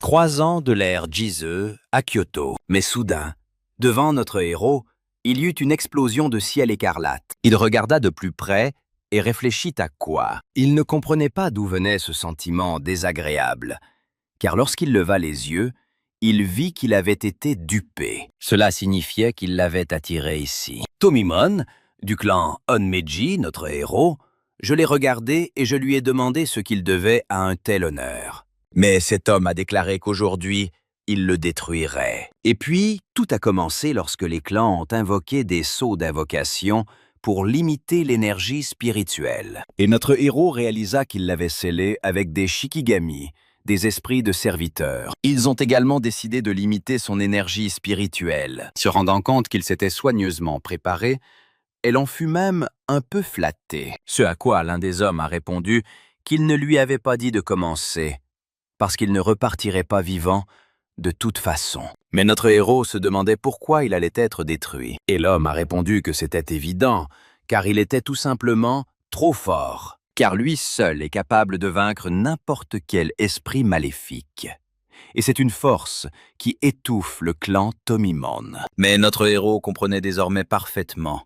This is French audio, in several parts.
croisant de l'ère Jizeux à Kyoto. Mais soudain, devant notre héros, il y eut une explosion de ciel écarlate. Il regarda de plus près et réfléchit à quoi. Il ne comprenait pas d'où venait ce sentiment désagréable, car lorsqu'il leva les yeux, il vit qu'il avait été dupé. Cela signifiait qu'il l'avait attiré ici. Tomimon, du clan Onmeji, notre héros, je l'ai regardé et je lui ai demandé ce qu'il devait à un tel honneur. Mais cet homme a déclaré qu'aujourd'hui, il le détruirait. Et puis, tout a commencé lorsque les clans ont invoqué des sceaux d'invocation pour limiter l'énergie spirituelle. Et notre héros réalisa qu'il l'avait scellé avec des shikigami, des esprits de serviteurs. Ils ont également décidé de limiter son énergie spirituelle. Se rendant compte qu'il s'était soigneusement préparé, elle en fut même un peu flattée. Ce à quoi l'un des hommes a répondu qu'il ne lui avait pas dit de commencer, parce qu'il ne repartirait pas vivant de toute façon. Mais notre héros se demandait pourquoi il allait être détruit. Et l'homme a répondu que c'était évident, car il était tout simplement trop fort. Car lui seul est capable de vaincre n'importe quel esprit maléfique. Et c'est une force qui étouffe le clan Tomimon. Mais notre héros comprenait désormais parfaitement,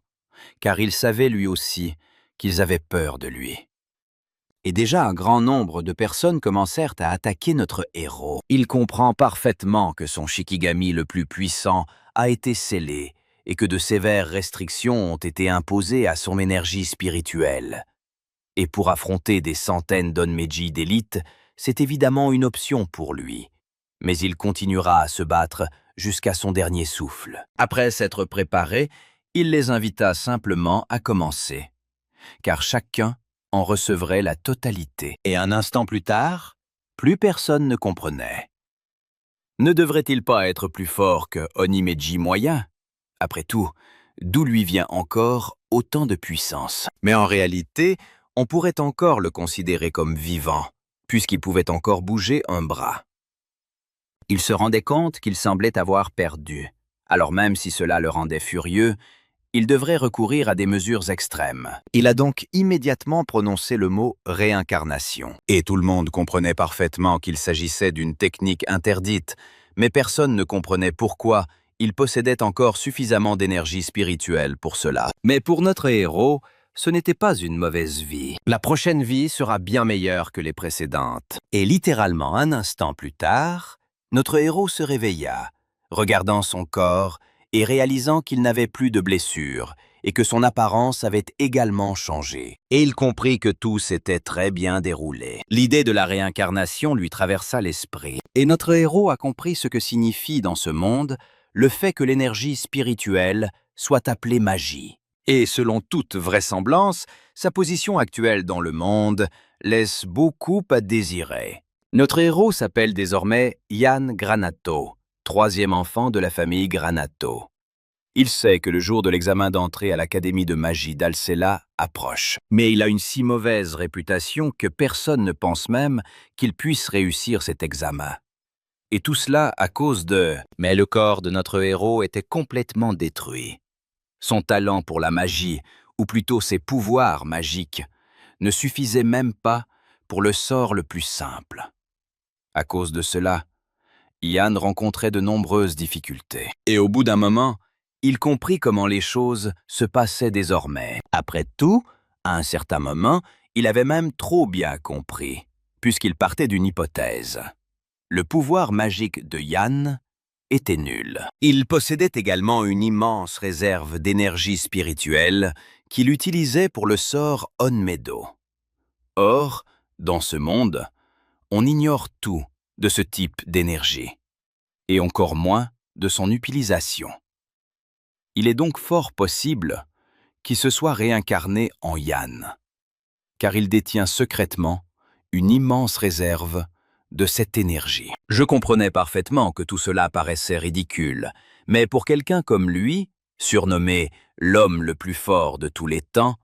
car il savait lui aussi qu'ils avaient peur de lui. Et déjà un grand nombre de personnes commencèrent à attaquer notre héros. Il comprend parfaitement que son Shikigami le plus puissant a été scellé et que de sévères restrictions ont été imposées à son énergie spirituelle. Et pour affronter des centaines d'Onmeji d'élite, c'est évidemment une option pour lui. Mais il continuera à se battre jusqu'à son dernier souffle. Après s'être préparé, il les invita simplement à commencer, car chacun en recevrait la totalité. Et un instant plus tard, plus personne ne comprenait. Ne devrait-il pas être plus fort que Onimeji moyen? Après tout, d'où lui vient encore autant de puissance? Mais en réalité, on pourrait encore le considérer comme vivant, puisqu'il pouvait encore bouger un bras. Il se rendait compte qu'il semblait avoir perdu. Alors même si cela le rendait furieux, il devrait recourir à des mesures extrêmes. Il a donc immédiatement prononcé le mot « réincarnation ». Et tout le monde comprenait parfaitement qu'il s'agissait d'une technique interdite, mais personne ne comprenait pourquoi il possédait encore suffisamment d'énergie spirituelle pour cela. Mais pour notre héros, ce n'était pas une mauvaise vie. La prochaine vie sera bien meilleure que les précédentes. Et littéralement un instant plus tard, notre héros se réveilla, regardant son corps et réalisant qu'il n'avait plus de blessures et que son apparence avait également changé. Et il comprit que tout s'était très bien déroulé. L'idée de la réincarnation lui traversa l'esprit. Et notre héros a compris ce que signifie dans ce monde le fait que l'énergie spirituelle soit appelée magie. Et selon toute vraisemblance, sa position actuelle dans le monde laisse beaucoup à désirer. Notre héros s'appelle désormais Yann Granato, troisième enfant de la famille Granato. Il sait que le jour de l'examen d'entrée à l'Académie de magie d'Alcela approche. Mais il a une si mauvaise réputation que personne ne pense même qu'il puisse réussir cet examen. Et tout cela à cause de... Mais le corps de notre héros était complètement détruit. Son talent pour la magie, ou plutôt ses pouvoirs magiques, ne suffisaient même pas pour le sort le plus simple. À cause de cela, Yann rencontrait de nombreuses difficultés. Et au bout d'un moment, il comprit comment les choses se passaient désormais. Après tout, à un certain moment, il avait même trop bien compris, puisqu'il partait d'une hypothèse. Le pouvoir magique de Yann était nul. Il possédait également une immense réserve d'énergie spirituelle qu'il utilisait pour le sort Onmedo. Or, dans ce monde, on ignore tout de ce type d'énergie, et encore moins de son utilisation. Il est donc fort possible qu'il se soit réincarné en Yann, car il détient secrètement une immense réserve de cette énergie. Je comprenais parfaitement que tout cela paraissait ridicule, mais pour quelqu'un comme lui, surnommé l'homme le plus fort de tous les temps,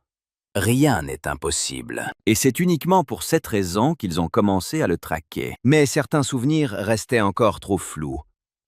rien n'est impossible. Et c'est uniquement pour cette raison qu'ils ont commencé à le traquer. Mais certains souvenirs restaient encore trop flous,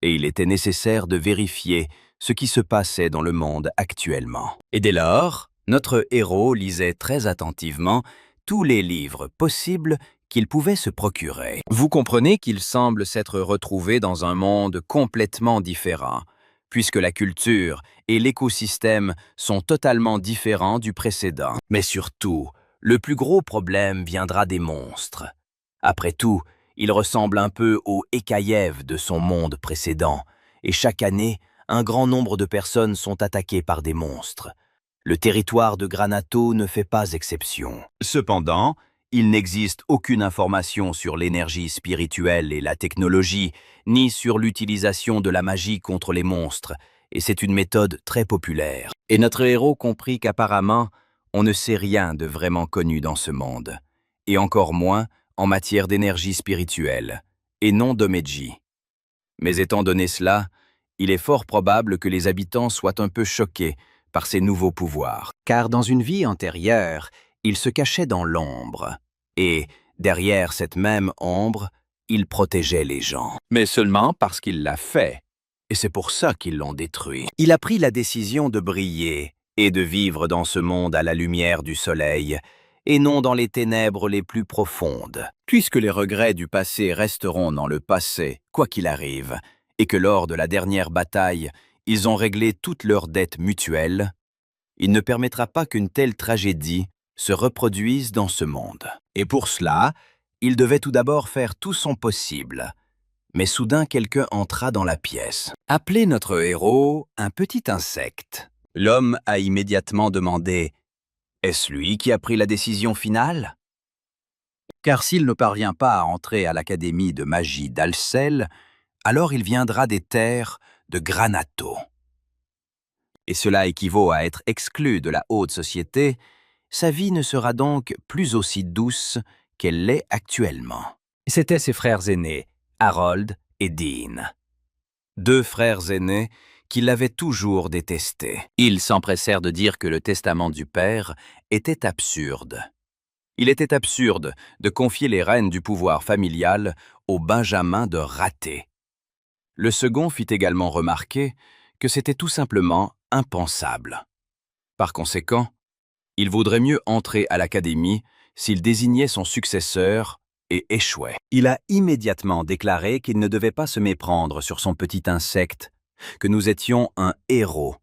et il était nécessaire de vérifier ce qui se passait dans le monde actuellement. Et dès lors, notre héros lisait très attentivement tous les livres possibles qu'il pouvait se procurer. Vous comprenez qu'il semble s'être retrouvé dans un monde complètement différent, puisque la culture et l'écosystème sont totalement différents du précédent. Mais surtout, le plus gros problème viendra des monstres. Après tout, il ressemble un peu au Ekayev de son monde précédent, et chaque année, un grand nombre de personnes sont attaquées par des monstres. Le territoire de Granato ne fait pas exception. Cependant, il n'existe aucune information sur l'énergie spirituelle et la technologie, ni sur l'utilisation de la magie contre les monstres, et c'est une méthode très populaire. Et notre héros comprit qu'apparemment, on ne sait rien de vraiment connu dans ce monde, et encore moins en matière d'énergie spirituelle, et non d'Omeji. Mais étant donné cela, il est fort probable que les habitants soient un peu choqués par ces nouveaux pouvoirs. Car dans une vie antérieure, il se cachait dans l'ombre. Et, derrière cette même ombre, il protégeait les gens. Mais seulement parce qu'il l'a fait. Et c'est pour ça qu'ils l'ont détruit. Il a pris la décision de briller et de vivre dans ce monde à la lumière du soleil, et non dans les ténèbres les plus profondes. Puisque les regrets du passé resteront dans le passé, quoi qu'il arrive, et que lors de la dernière bataille, ils ont réglé toutes leurs dettes mutuelles, il ne permettra pas qu'une telle tragédie se reproduise dans ce monde. Et pour cela, il devait tout d'abord faire tout son possible. Mais soudain, quelqu'un entra dans la pièce. Appelé notre héros un petit insecte. L'homme a immédiatement demandé « Est-ce lui qui a pris la décision finale ?» Car s'il ne parvient pas à entrer à l'Académie de magie d'Alcel, alors il viendra des terres de Granato. Et cela équivaut à être exclu de la haute société, sa vie ne sera donc plus aussi douce qu'elle l'est actuellement. C'étaient ses frères aînés, Harold et Dean. Deux frères aînés qui l'avaient toujours détesté. Ils s'empressèrent de dire que le testament du père était absurde. Il était absurde de confier les rênes du pouvoir familial au benjamin de raté. Le second fit également remarquer que c'était tout simplement impensable. Par conséquent, il vaudrait mieux entrer à l'académie s'il désignait son successeur et échouait. Il a immédiatement déclaré qu'il ne devait pas se méprendre sur son petit insecte, que nous étions un héros.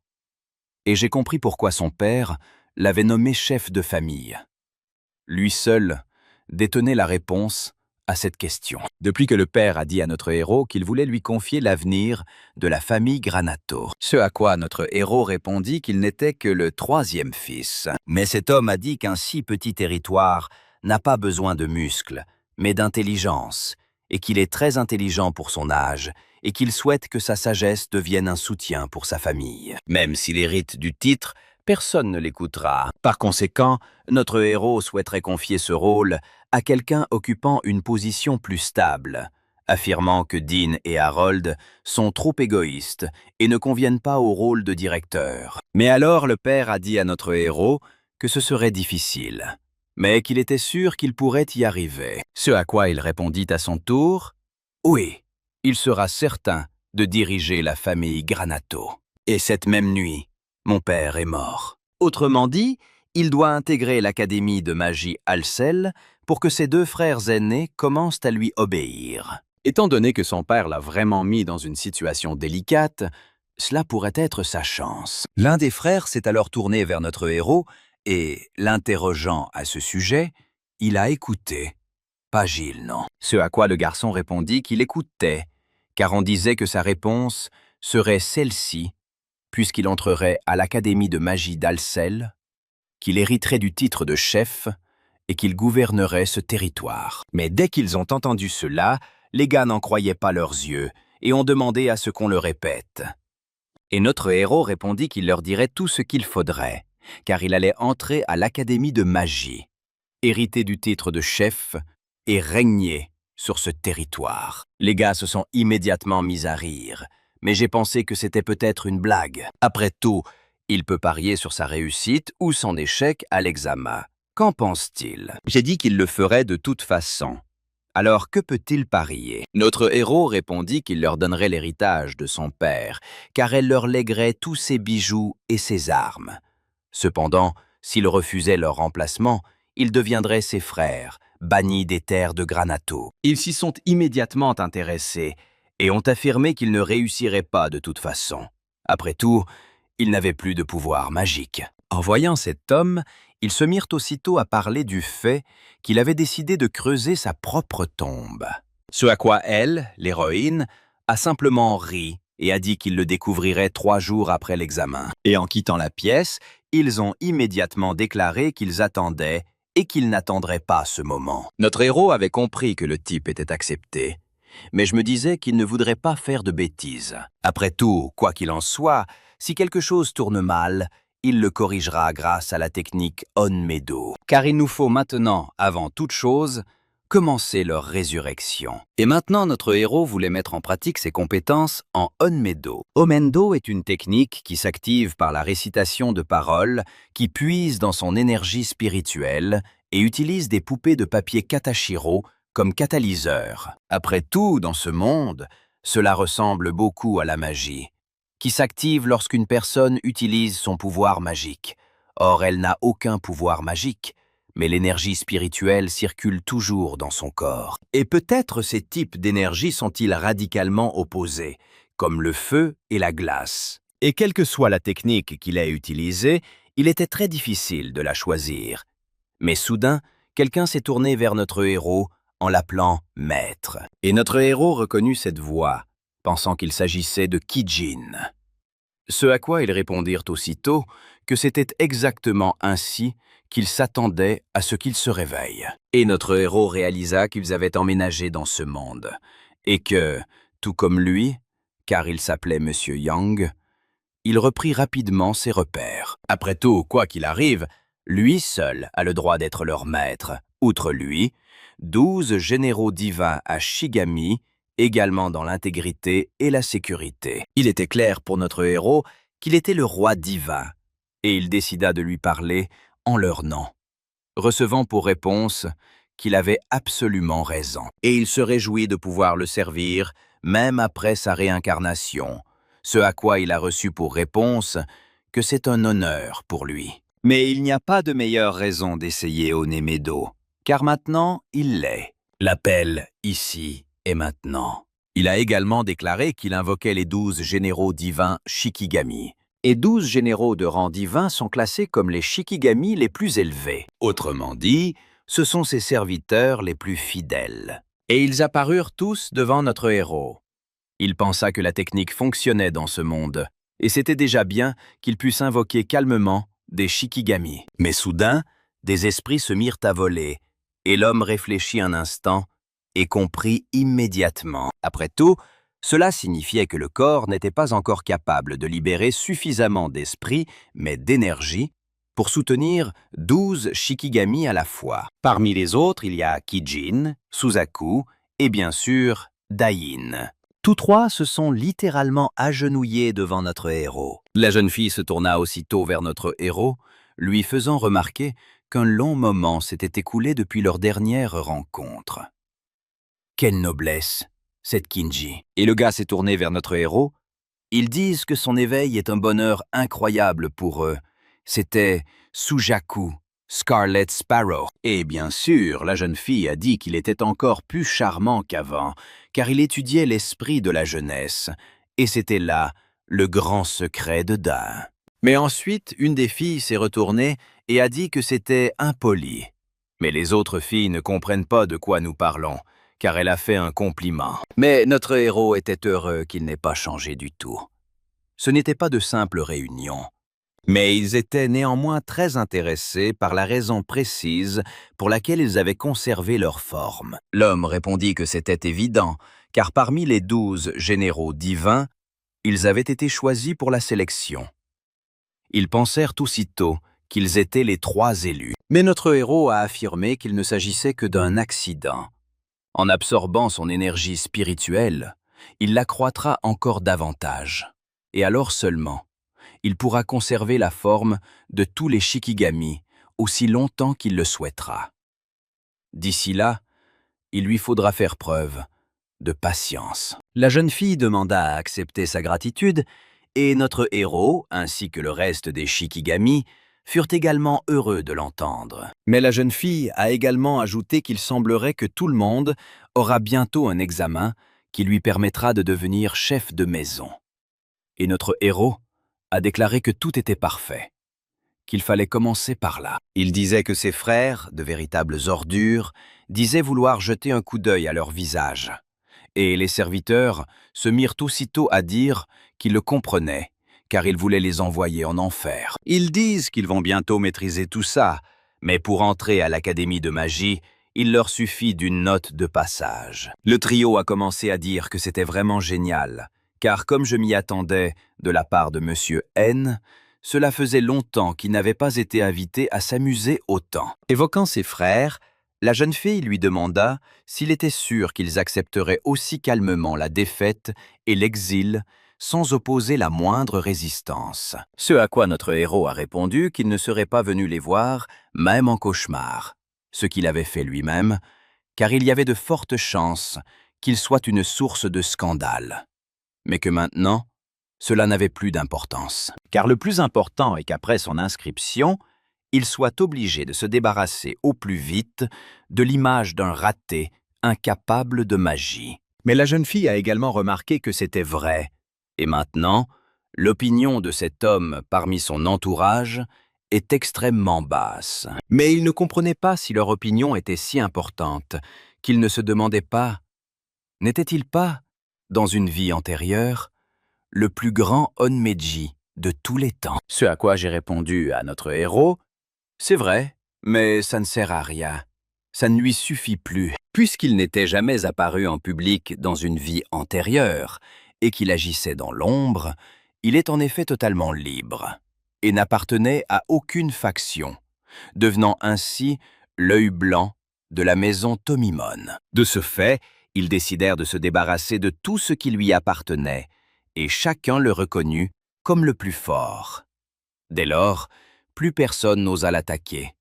Et j'ai compris pourquoi son père l'avait nommé chef de famille. Lui seul détenait la réponse à cette question. Depuis que le père a dit à notre héros qu'il voulait lui confier l'avenir de la famille Granato. Ce à quoi notre héros répondit qu'il n'était que le troisième fils. Mais cet homme a dit qu'un si petit territoire n'a pas besoin de muscles, mais d'intelligence, et qu'il est très intelligent pour son âge, et qu'il souhaite que sa sagesse devienne un soutien pour sa famille. Même s'il hérite du titre, personne ne l'écoutera. Par conséquent, notre héros souhaiterait confier ce rôle à quelqu'un occupant une position plus stable, affirmant que Dean et Harold sont trop égoïstes et ne conviennent pas au rôle de directeur. Mais alors le père a dit à notre héros que ce serait difficile, mais qu'il était sûr qu'il pourrait y arriver. Ce à quoi il répondit à son tour « Oui, il sera certain de diriger la famille Granato. » Et cette même nuit, mon père est mort. Autrement dit, il doit intégrer l'Académie de magie Alcel pour que ses deux frères aînés commencent à lui obéir. Étant donné que son père l'a vraiment mis dans une situation délicate, cela pourrait être sa chance. L'un des frères s'est alors tourné vers notre héros et, l'interrogeant à ce sujet, il a écouté. Pas Gilles, non. Ce à quoi le garçon répondit qu'il écoutait, car on disait que sa réponse serait celle-ci, puisqu'il entrerait à l'Académie de magie d'Alcel, qu'il hériterait du titre de chef et qu'il gouvernerait ce territoire. Mais dès qu'ils ont entendu cela, les gars n'en croyaient pas leurs yeux et ont demandé à ce qu'on le répète. Et notre héros répondit qu'il leur dirait tout ce qu'il faudrait, car il allait entrer à l'Académie de magie, hériter du titre de chef et régner sur ce territoire. Les gars se sont immédiatement mis à rire, mais j'ai pensé que c'était peut-être une blague. Après tout, il peut parier sur sa réussite ou son échec à l'examen. Qu'en pense-t-il? J'ai dit qu'il le ferait de toute façon. Alors que peut-il parier? Notre héros répondit qu'il leur donnerait l'héritage de son père, car elle leur léguerait tous ses bijoux et ses armes. Cependant, s'il refusait leur remplacement, ils deviendraient ses frères, banni des terres de Granato. Ils s'y sont immédiatement intéressés et ont affirmé qu'ils ne réussiraient pas de toute façon. Après tout, ils n'avaient plus de pouvoir magique. En voyant cet homme, ils se mirent aussitôt à parler du fait qu'il avait décidé de creuser sa propre tombe. Ce à quoi elle, l'héroïne, a simplement ri et a dit qu'il le découvrirait 3 jours après l'examen. Et en quittant la pièce, ils ont immédiatement déclaré qu'ils attendaient et qu'ils n'attendraient pas ce moment. Notre héros avait compris que le type était accepté, mais je me disais qu'il ne voudrait pas faire de bêtises. Après tout, quoi qu'il en soit, si quelque chose tourne mal, il le corrigera grâce à la technique Onmedo. Car il nous faut maintenant, avant toute chose, commencer leur résurrection. Et maintenant, notre héros voulait mettre en pratique ses compétences en Onmedo. Onmedo est une technique qui s'active par la récitation de paroles, qui puise dans son énergie spirituelle et utilise des poupées de papier Katashiro comme catalyseur. Après tout, dans ce monde, cela ressemble beaucoup à la magie, qui s'active lorsqu'une personne utilise son pouvoir magique. Or, elle n'a aucun pouvoir magique, mais l'énergie spirituelle circule toujours dans son corps. Et peut-être ces types d'énergie sont-ils radicalement opposés, comme le feu et la glace. Et quelle que soit la technique qu'il ait utilisée, il était très difficile de la choisir. Mais soudain, quelqu'un s'est tourné vers notre héros en l'appelant « maître ». Et notre héros reconnut cette voix, pensant qu'il s'agissait de Kijin. Ce à quoi ils répondirent aussitôt que c'était exactement ainsi qu'ils s'attendaient à ce qu'il se réveille. Et notre héros réalisa qu'ils avaient emménagé dans ce monde, et que, tout comme lui, car il s'appelait Monsieur Yang, il reprit rapidement ses repères. Après tout, quoi qu'il arrive, lui seul a le droit d'être leur maître. Outre lui, 12 généraux divins à Shigami, également dans l'intégrité et la sécurité. Il était clair pour notre héros qu'il était le roi divin, et il décida de lui parler en leur nom, recevant pour réponse qu'il avait absolument raison. Et il se réjouit de pouvoir le servir, même après sa réincarnation, ce à quoi il a reçu pour réponse que c'est un honneur pour lui. Mais il n'y a pas de meilleure raison d'essayer Onmedo, car maintenant il l'est. L'appel ici et maintenant. Il a également déclaré qu'il invoquait les 12 généraux divins Shikigami. Et 12 généraux de rang divin sont classés comme les Shikigami les plus élevés. Autrement dit, ce sont ses serviteurs les plus fidèles. Et ils apparurent tous devant notre héros. Il pensa que la technique fonctionnait dans ce monde, et c'était déjà bien qu'il puisse invoquer calmement des Shikigami. Mais soudain, des esprits se mirent à voler, et l'homme réfléchit un instant et comprit immédiatement. Après tout, cela signifiait que le corps n'était pas encore capable de libérer suffisamment d'esprit, mais d'énergie, pour soutenir 12 Shikigami à la fois. Parmi les autres, il y a Kijin, Suzaku et bien sûr Dain. Tous trois se sont littéralement agenouillés devant notre héros. La jeune fille se tourna aussitôt vers notre héros, lui faisant remarquer qu'un long moment s'était écoulé depuis leur dernière rencontre. Quelle noblesse, cette Kinji. Et le gars s'est tourné vers notre héros. Ils disent que son éveil est un bonheur incroyable pour eux. C'était Sujaku, Scarlet Sparrow. Et bien sûr, la jeune fille a dit qu'il était encore plus charmant qu'avant, car il étudiait l'esprit de la jeunesse, et c'était là le grand secret de Dain. Mais ensuite, une des filles s'est retournée et a dit que c'était impoli. Mais les autres filles ne comprennent pas de quoi nous parlons, car elle a fait un compliment. Mais notre héros était heureux qu'il n'ait pas changé du tout. Ce n'était pas de simples réunions. Mais ils étaient néanmoins très intéressés par la raison précise pour laquelle ils avaient conservé leur forme. L'homme répondit que c'était évident, car parmi les 12 généraux divins, ils avaient été choisis pour la sélection. Ils pensèrent aussitôt qu'ils étaient les 3 élus. Mais notre héros a affirmé qu'il ne s'agissait que d'un accident. En absorbant son énergie spirituelle, il l'accroîtra encore davantage. Et alors seulement, il pourra conserver la forme de tous les Shikigami aussi longtemps qu'il le souhaitera. D'ici là, il lui faudra faire preuve de patience. La jeune fille demanda à accepter sa gratitude, et notre héros, ainsi que le reste des Shikigami, furent également heureux de l'entendre. Mais la jeune fille a également ajouté qu'il semblerait que tout le monde aura bientôt un examen qui lui permettra de devenir chef de maison. Et notre héros a déclaré que tout était parfait, qu'il fallait commencer par là. Il disait que ses frères, de véritables ordures, disaient vouloir jeter un coup d'œil à leur visage. Et les serviteurs se mirent aussitôt à dire qu'ils le comprenaient, car ils voulaient les envoyer en enfer. Ils disent qu'ils vont bientôt maîtriser tout ça, mais pour entrer à l'Académie de magie, il leur suffit d'une note de passage. Le trio a commencé à dire que c'était vraiment génial, car comme je m'y attendais de la part de Monsieur N, cela faisait longtemps qu'il n'avait pas été invité à s'amuser autant. Évoquant ses frères, la jeune fille lui demanda s'il était sûr qu'ils accepteraient aussi calmement la défaite et l'exil sans opposer la moindre résistance. Ce à quoi notre héros a répondu qu'il ne serait pas venu les voir, même en cauchemar, ce qu'il avait fait lui-même, car il y avait de fortes chances qu'il soit une source de scandale. Mais que maintenant, cela n'avait plus d'importance. Car le plus important est qu'après son inscription, il soit obligé de se débarrasser au plus vite de l'image d'un raté incapable de magie. Mais la jeune fille a également remarqué que c'était vrai. Et maintenant, l'opinion de cet homme parmi son entourage est extrêmement basse. Mais il ne comprenait pas si leur opinion était si importante qu'il ne se demandait pas, n'était-il pas, dans une vie antérieure, le plus grand Onmeji de tous les temps? Ce à quoi j'ai répondu à notre héros, c'est vrai, mais ça ne sert à rien. Ça ne lui suffit plus, puisqu'il n'était jamais apparu en public dans une vie antérieure et qu'il agissait dans l'ombre, il est en effet totalement libre et n'appartenait à aucune faction, devenant ainsi l'œil blanc de la maison Tomimon. De ce fait, ils décidèrent de se débarrasser de tout ce qui lui appartenait, et chacun le reconnut comme le plus fort. Dès lors, plus personne n'osa l'attaquer,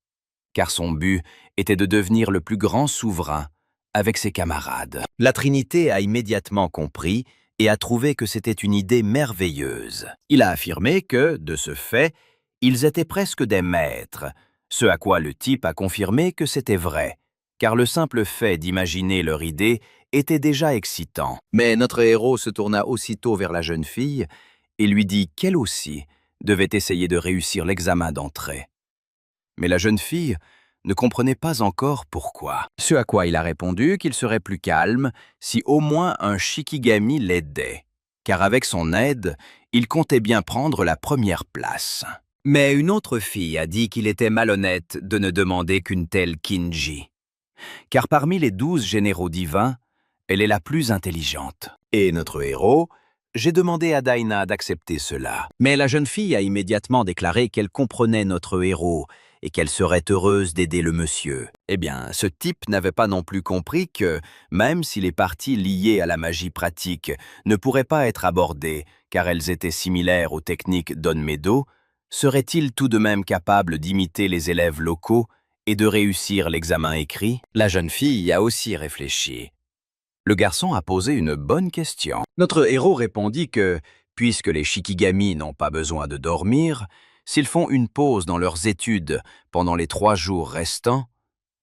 car son but était de devenir le plus grand souverain avec ses camarades. La Trinité a immédiatement compris et a trouvé que c'était une idée merveilleuse. Il a affirmé que, de ce fait, ils étaient presque des maîtres, ce à quoi le type a confirmé que c'était vrai, car le simple fait d'imaginer leur idée était déjà excitant. Mais notre héros se tourna aussitôt vers la jeune fille et lui dit qu'elle aussi devait essayer de réussir l'examen d'entrée. Mais la jeune fille ne comprenait pas encore pourquoi. Ce à quoi il a répondu qu'il serait plus calme si au moins un Shikigami l'aidait, car avec son aide, il comptait bien prendre la première place. Mais une autre fille a dit qu'il était malhonnête de ne demander qu'une telle Kinji, car parmi les 12 généraux divins, elle est la plus intelligente. Et notre héros, j'ai demandé à Daina d'accepter cela. Mais la jeune fille a immédiatement déclaré qu'elle comprenait notre héros et qu'elle serait heureuse d'aider le monsieur. Eh bien, ce type n'avait pas non plus compris que, même si les parties liées à la magie pratique ne pourraient pas être abordées, car elles étaient similaires aux techniques d'Onmedo, serait-il tout de même capable d'imiter les élèves locaux et de réussir l'examen écrit? La jeune fille a aussi réfléchi. Le garçon a posé une bonne question. Notre héros répondit que, puisque les Shikigami n'ont pas besoin de dormir, s'ils font une pause dans leurs études pendant les 3 jours restants,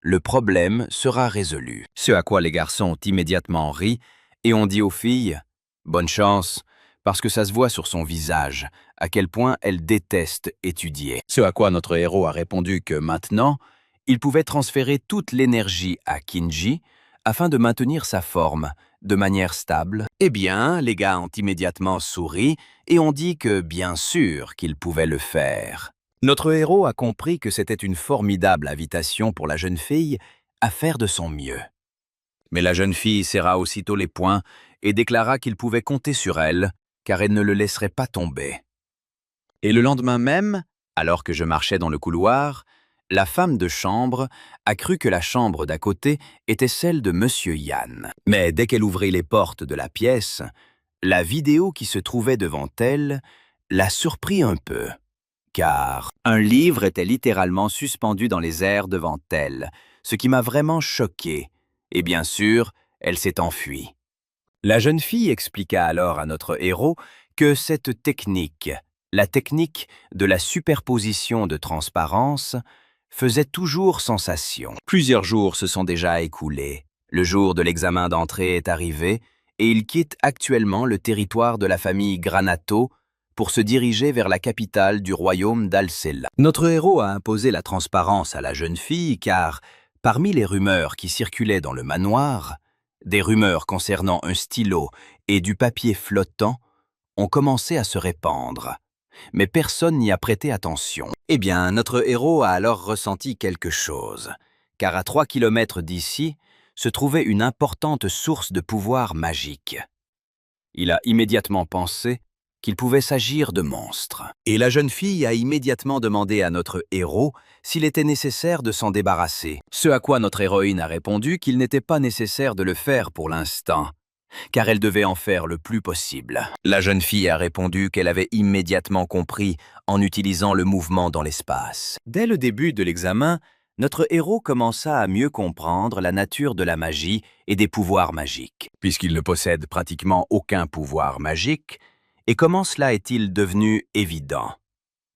le problème sera résolu. Ce à quoi les garçons ont immédiatement ri et ont dit aux filles « Bonne chance », parce que ça se voit sur son visage à quel point elle déteste étudier. Ce à quoi notre héros a répondu que maintenant, il pouvait transférer toute l'énergie à Kinji afin de maintenir sa forme de manière stable. Eh bien, les gars ont immédiatement souri et ont dit que bien sûr qu'ils pouvaient le faire. Notre héros a compris que c'était une formidable invitation pour la jeune fille à faire de son mieux. Mais la jeune fille serra aussitôt les poings et déclara qu'il pouvait compter sur elle, car elle ne le laisserait pas tomber. Et le lendemain même, alors que je marchais dans le couloir, la femme de chambre a cru que la chambre d'à côté était celle de Monsieur Yann. Mais dès qu'elle ouvrit les portes de la pièce, la vidéo qui se trouvait devant elle l'a surpris un peu, car un livre était littéralement suspendu dans les airs devant elle, ce qui m'a vraiment choqué, et bien sûr, elle s'est enfuie. La jeune fille expliqua alors à notre héros que cette technique La technique de la superposition de transparence faisait toujours sensation. Plusieurs jours se sont déjà écoulés. Le jour de l'examen d'entrée est arrivé et il quitte actuellement le territoire de la famille Granato pour se diriger vers la capitale du royaume d'Alcella. Notre héros a imposé la transparence à la jeune fille car, parmi les rumeurs qui circulaient dans le manoir, des rumeurs concernant un stylo et du papier flottant ont commencé à se répandre. Mais personne n'y a prêté attention. Eh bien, notre héros a alors ressenti quelque chose, car à 3 kilomètres d'ici se trouvait une importante source de pouvoir magique. Il a immédiatement pensé qu'il pouvait s'agir de monstres. Et la jeune fille a immédiatement demandé à notre héros s'il était nécessaire de s'en débarrasser. Ce à quoi notre héroïne a répondu qu'il n'était pas nécessaire de le faire pour l'instant, car elle devait en faire le plus possible. La jeune fille a répondu qu'elle avait immédiatement compris en utilisant le mouvement dans l'espace. Dès le début de l'examen, notre héros commença à mieux comprendre la nature de la magie et des pouvoirs magiques. Puisqu'il ne possède pratiquement aucun pouvoir magique, et comment cela est-il devenu évident?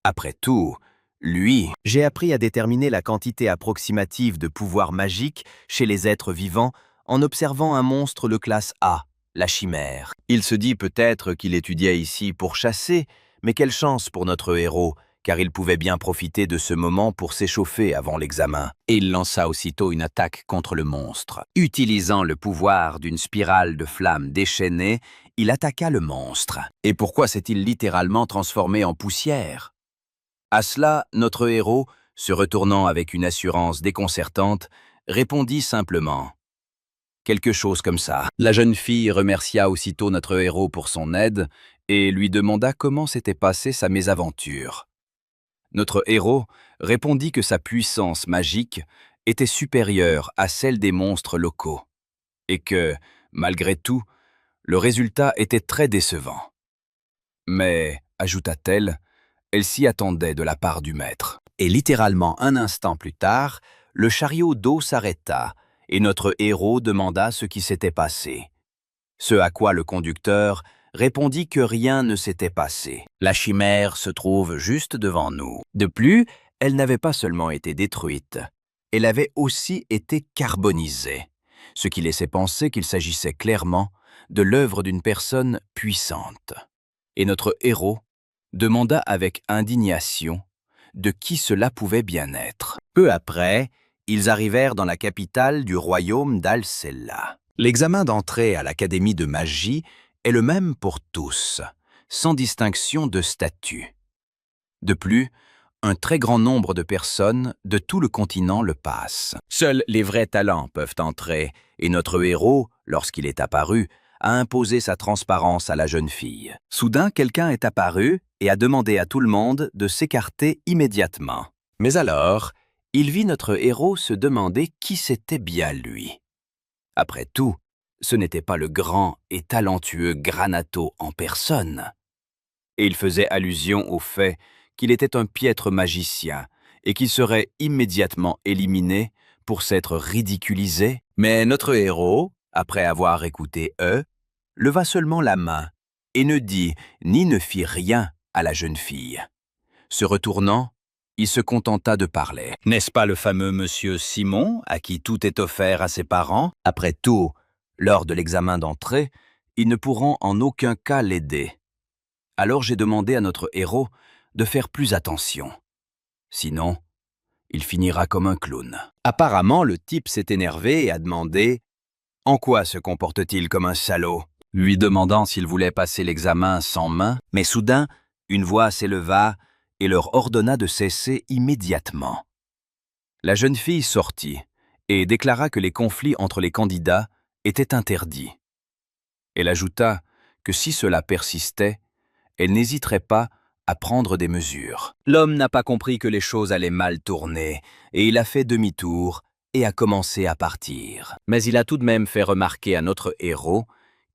Après tout, lui, j'ai appris à déterminer la quantité approximative de pouvoir magique chez les êtres vivants en observant un monstre de classe A, la chimère. Il se dit peut-être qu'il étudiait ici pour chasser, mais quelle chance pour notre héros, car il pouvait bien profiter de ce moment pour s'échauffer avant l'examen. Et il lança aussitôt une attaque contre le monstre. Utilisant le pouvoir d'une spirale de flammes déchaînée, il attaqua le monstre. Et pourquoi s'est-il littéralement transformé en poussière? À cela, notre héros, se retournant avec une assurance déconcertante, répondit simplement « Quelque chose comme ça ». La jeune fille remercia aussitôt notre héros pour son aide et lui demanda comment s'était passée sa mésaventure. Notre héros répondit que sa puissance magique était supérieure à celle des monstres locaux et que, malgré tout, le résultat était très décevant. Mais, ajouta-t-elle, elle s'y attendait de la part du maître. Et littéralement un instant plus tard, le chariot d'eau s'arrêta et notre héros demanda ce qui s'était passé. Ce à quoi le conducteur répondit que rien ne s'était passé. La chimère se trouve juste devant nous. De plus, elle n'avait pas seulement été détruite, elle avait aussi été carbonisée, ce qui laissait penser qu'il s'agissait clairement de l'œuvre d'une personne puissante. Et notre héros demanda avec indignation de qui cela pouvait bien être. Peu après, ils arrivèrent dans la capitale du royaume d'Alcella. L'examen d'entrée à l'Académie de magie est le même pour tous, sans distinction de statut. De plus, un très grand nombre de personnes de tout le continent le passent. Seuls les vrais talents peuvent entrer, et notre héros, lorsqu'il est apparu, a imposé sa transparence à la jeune fille. Soudain, quelqu'un est apparu et a demandé à tout le monde de s'écarter immédiatement. Mais alors, il vit notre héros se demander qui c'était bien lui. Après tout, ce n'était pas le grand et talentueux Granato en personne. Et il faisait allusion au fait qu'il était un piètre magicien et qu'il serait immédiatement éliminé pour s'être ridiculisé. Mais notre héros, après avoir écouté leva seulement la main et ne dit ni ne fit rien à la jeune fille. Se retournant, il se contenta de parler. N'est-ce pas le fameux monsieur Simon, à qui tout est offert à ses parents? Après tout, lors de l'examen d'entrée, ils ne pourront en aucun cas l'aider. Alors j'ai demandé à notre héros de faire plus attention. Sinon, il finira comme un clown. Apparemment, le type s'est énervé et a demandé « En quoi se comporte-t-il comme un salaud ?» lui demandant s'il voulait passer l'examen sans main, mais soudain, une voix s'éleva et leur ordonna de cesser immédiatement. La jeune fille sortit et déclara que les conflits entre les candidats étaient interdits. Elle ajouta que si cela persistait, elle n'hésiterait pas à prendre des mesures. L'homme n'a pas compris que les choses allaient mal tourner et il a fait demi-tour et a commencé à partir. Mais il a tout de même fait remarquer à notre héros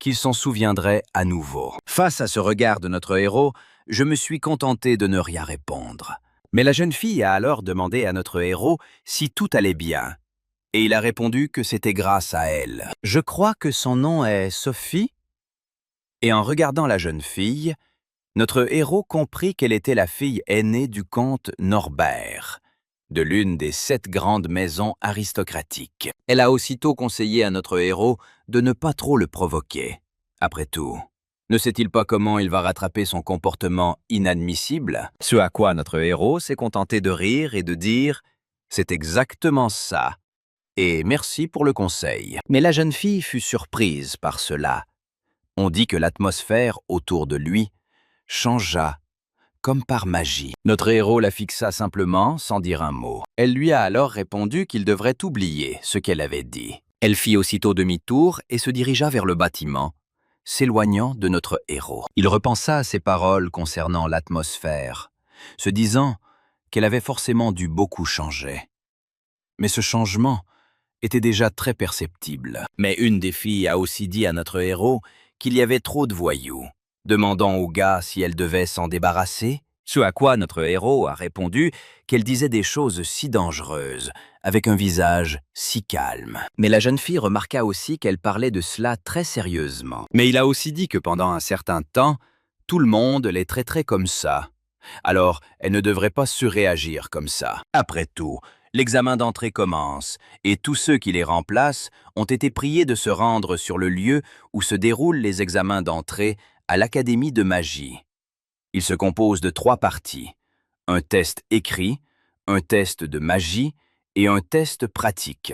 qu'il s'en souviendrait à nouveau. Face à ce regard de notre héros, je me suis contenté de ne rien répondre. Mais la jeune fille a alors demandé à notre héros si tout allait bien. Et il a répondu que c'était grâce à elle. Je crois que son nom est Sophie. Et en regardant la jeune fille, Notre héros comprit qu'elle était la fille aînée du comte Norbert, de l'une des 7 grandes maisons aristocratiques. Elle a aussitôt conseillé à notre héros de ne pas trop le provoquer. Après tout, ne sait-il pas comment il va rattraper son comportement inadmissible? Ce à quoi notre héros s'est contenté de rire et de dire « C'est exactement ça ». Et merci pour le conseil. Mais la jeune fille fut surprise par cela. On dit que l'atmosphère autour de lui changea comme par magie. Notre héros la fixa simplement sans dire un mot. Elle lui a alors répondu qu'il devrait oublier ce qu'elle avait dit. Elle fit aussitôt demi-tour et se dirigea vers le bâtiment, s'éloignant de notre héros. Il repensa à ses paroles concernant l'atmosphère, se disant qu'elle avait forcément dû beaucoup changer. Mais ce changement était déjà très perceptible. Mais une des filles a aussi dit à notre héros qu'il y avait trop de voyous, demandant au gars si elle devait s'en débarrasser, ce à quoi notre héros a répondu qu'elle disait des choses si dangereuses, avec un visage si calme. Mais la jeune fille remarqua aussi qu'elle parlait de cela très sérieusement. Mais il a aussi dit que pendant un certain temps, tout le monde les traiterait comme ça. Alors, elle ne devrait pas surréagir comme ça. Après tout, l'examen d'entrée commence, et tous ceux qui les remplacent ont été priés de se rendre sur le lieu où se déroulent les examens d'entrée à l'Académie de magie. Il se compose de 3 parties, un test écrit, un test de magie et un test pratique.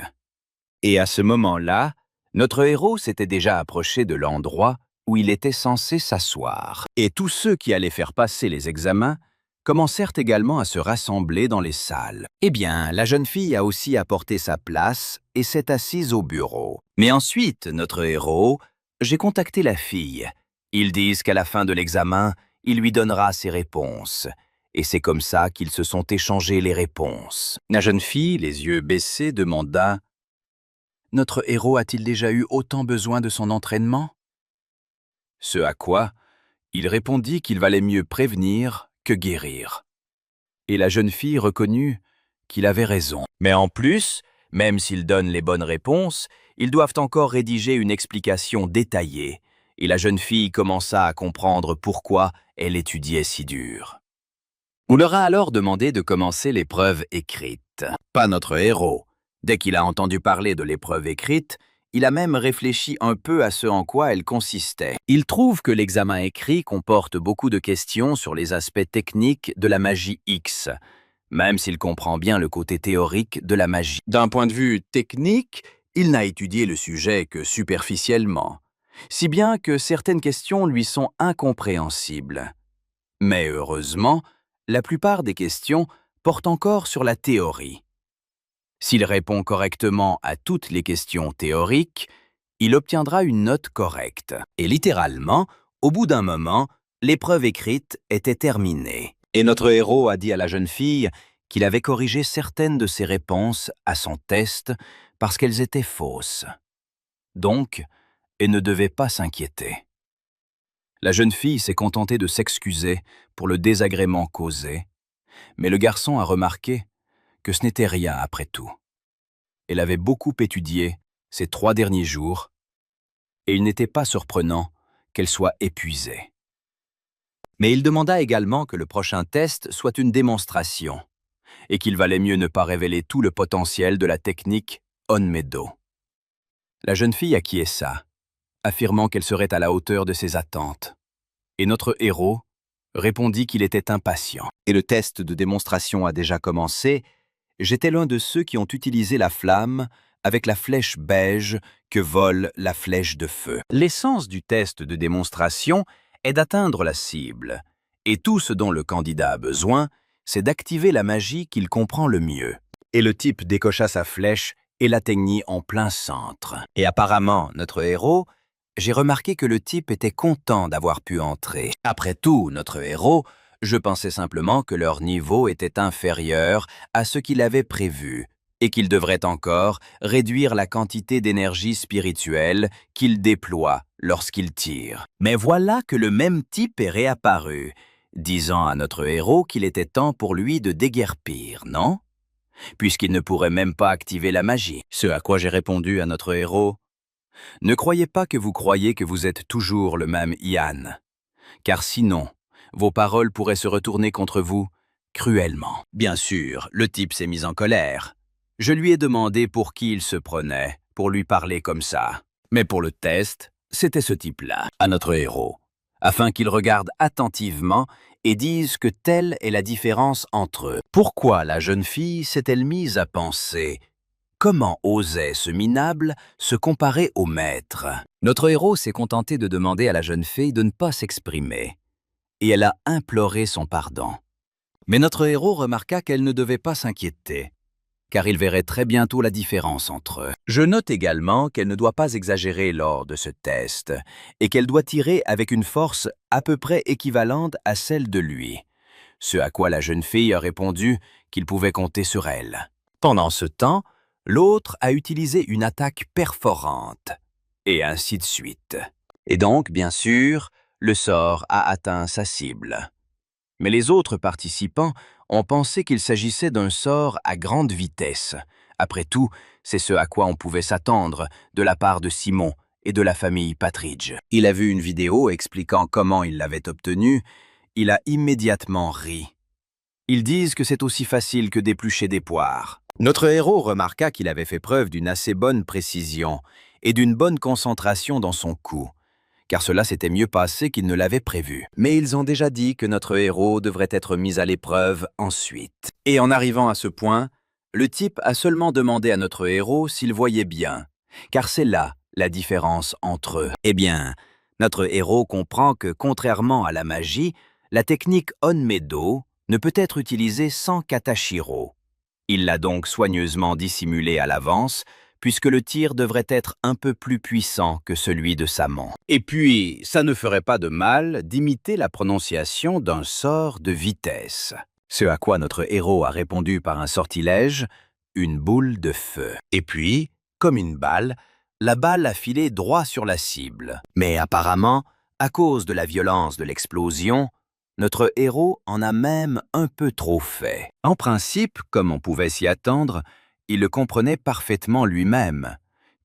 Et à ce moment-là, notre héros s'était déjà approché de l'endroit où il était censé s'asseoir. Et tous ceux qui allaient faire passer les examens commencèrent également à se rassembler dans les salles. Eh bien, la jeune fille a aussi apporté sa place et s'est assise au bureau. Mais ensuite, notre héros, j'ai contacté la fille. Ils disent qu'à la fin de l'examen, il lui donnera ses réponses. Et c'est comme ça qu'ils se sont échangés les réponses. La jeune fille, les yeux baissés, demanda « Notre héros a-t-il déjà eu autant besoin de son entraînement ?» Ce à quoi il répondit qu'il valait mieux prévenir que guérir. Et la jeune fille reconnut qu'il avait raison. Mais en plus, même s'ils donnent les bonnes réponses, ils doivent encore rédiger une explication détaillée. Et la jeune fille commença à comprendre pourquoi elle étudiait si dur. On leur a alors demandé de commencer l'épreuve écrite. Pas notre héros. Dès qu'il a entendu parler de l'épreuve écrite, il a même réfléchi un peu à ce en quoi elle consistait. Il trouve que l'examen écrit comporte beaucoup de questions sur les aspects techniques de la magie X, même s'il comprend bien le côté théorique de la magie. D'un point de vue technique, il n'a étudié le sujet que superficiellement, si bien que certaines questions lui sont incompréhensibles. Mais heureusement, la plupart des questions portent encore sur la théorie. S'il répond correctement à toutes les questions théoriques, il obtiendra une note correcte. Et littéralement, au bout d'un moment, l'épreuve écrite était terminée. Et notre héros a dit à la jeune fille qu'il avait corrigé certaines de ses réponses à son test parce qu'elles étaient fausses. Donc, elle ne devait pas s'inquiéter. La jeune fille s'est contentée de s'excuser pour le désagrément causé, mais le garçon a remarqué que ce n'était rien après tout. Elle avait beaucoup étudié ces 3 derniers jours, et il n'était pas surprenant qu'elle soit épuisée. Mais il demanda également que le prochain test soit une démonstration, et qu'il valait mieux ne pas révéler tout le potentiel de la technique On-Meadow. La jeune fille acquiesça, affirmant qu'elle serait à la hauteur de ses attentes, et notre héros répondit qu'il était impatient. Et le test de démonstration a déjà commencé. J'étais l'un de ceux qui ont utilisé la flamme avec la flèche beige que vole la flèche de feu. L'essence du test de démonstration est d'atteindre la cible, et tout ce dont le candidat a besoin, c'est d'activer la magie qu'il comprend le mieux. Et le type décocha sa flèche et l'atteignit en plein centre. Et apparemment, notre héros, j'ai remarqué que le type était content d'avoir pu entrer. Après tout, notre héros, je pensais simplement que leur niveau était inférieur à ce qu'il avait prévu et qu'il devrait encore réduire la quantité d'énergie spirituelle qu'il déploie lorsqu'il tire. Mais voilà que le même type est réapparu, disant à notre héros qu'il était temps pour lui de déguerpir, non? Puisqu'il ne pourrait même pas activer la magie. Ce à quoi j'ai répondu à notre héros: « Ne croyez pas que vous croyez que vous êtes toujours le même Ian, car sinon, Vos paroles pourraient se retourner contre vous cruellement. Bien sûr, le type s'est mis en colère. Je lui ai demandé pour qui il se prenait, pour lui parler comme ça. Mais pour le test, c'était ce type-là, à notre héros, afin qu'il regarde attentivement et dise que telle est la différence entre eux. Pourquoi la jeune fille s'est-elle mise à penser? Comment osait ce minable se comparer au maître? Notre héros s'est contenté de demander à la jeune fille de ne pas s'exprimer, et elle a imploré son pardon. Mais notre héros remarqua qu'elle ne devait pas s'inquiéter, car il verrait très bientôt la différence entre eux. Je note également qu'elle ne doit pas exagérer lors de ce test, et qu'elle doit tirer avec une force à peu près équivalente à celle de lui, ce à quoi la jeune fille a répondu qu'il pouvait compter sur elle. Pendant ce temps, l'autre a utilisé une attaque perforante, et ainsi de suite. Et donc, bien sûr, le sort a atteint sa cible. Mais les autres participants ont pensé qu'il s'agissait d'un sort à grande vitesse. Après tout, c'est ce à quoi on pouvait s'attendre de la part de Simon et de la famille Patridge. Il a vu une vidéo expliquant comment il l'avait obtenu. Il a immédiatement ri. Ils disent que c'est aussi facile que d'éplucher des poires. Notre héros remarqua qu'il avait fait preuve d'une assez bonne précision et d'une bonne concentration dans son coup, car cela s'était mieux passé qu'il ne l'avait prévu. Mais ils ont déjà dit que notre héros devrait être mis à l'épreuve ensuite. Et en arrivant à ce point, le type a seulement demandé à notre héros s'il voyait bien, car c'est là la différence entre eux. Eh bien, notre héros comprend que, contrairement à la magie, la technique Onmedo ne peut être utilisée sans Katashiro. Il l'a donc soigneusement dissimulé à l'avance, puisque le tir devrait être un peu plus puissant que celui de Samon. Et puis, ça ne ferait pas de mal d'imiter la prononciation d'un sort de vitesse. Ce à quoi notre héros a répondu par un sortilège, une boule de feu. Et puis, comme une balle, la balle a filé droit sur la cible. Mais apparemment, à cause de la violence de l'explosion, notre héros en a même un peu trop fait. En principe, comme on pouvait s'y attendre, il le comprenait parfaitement lui-même,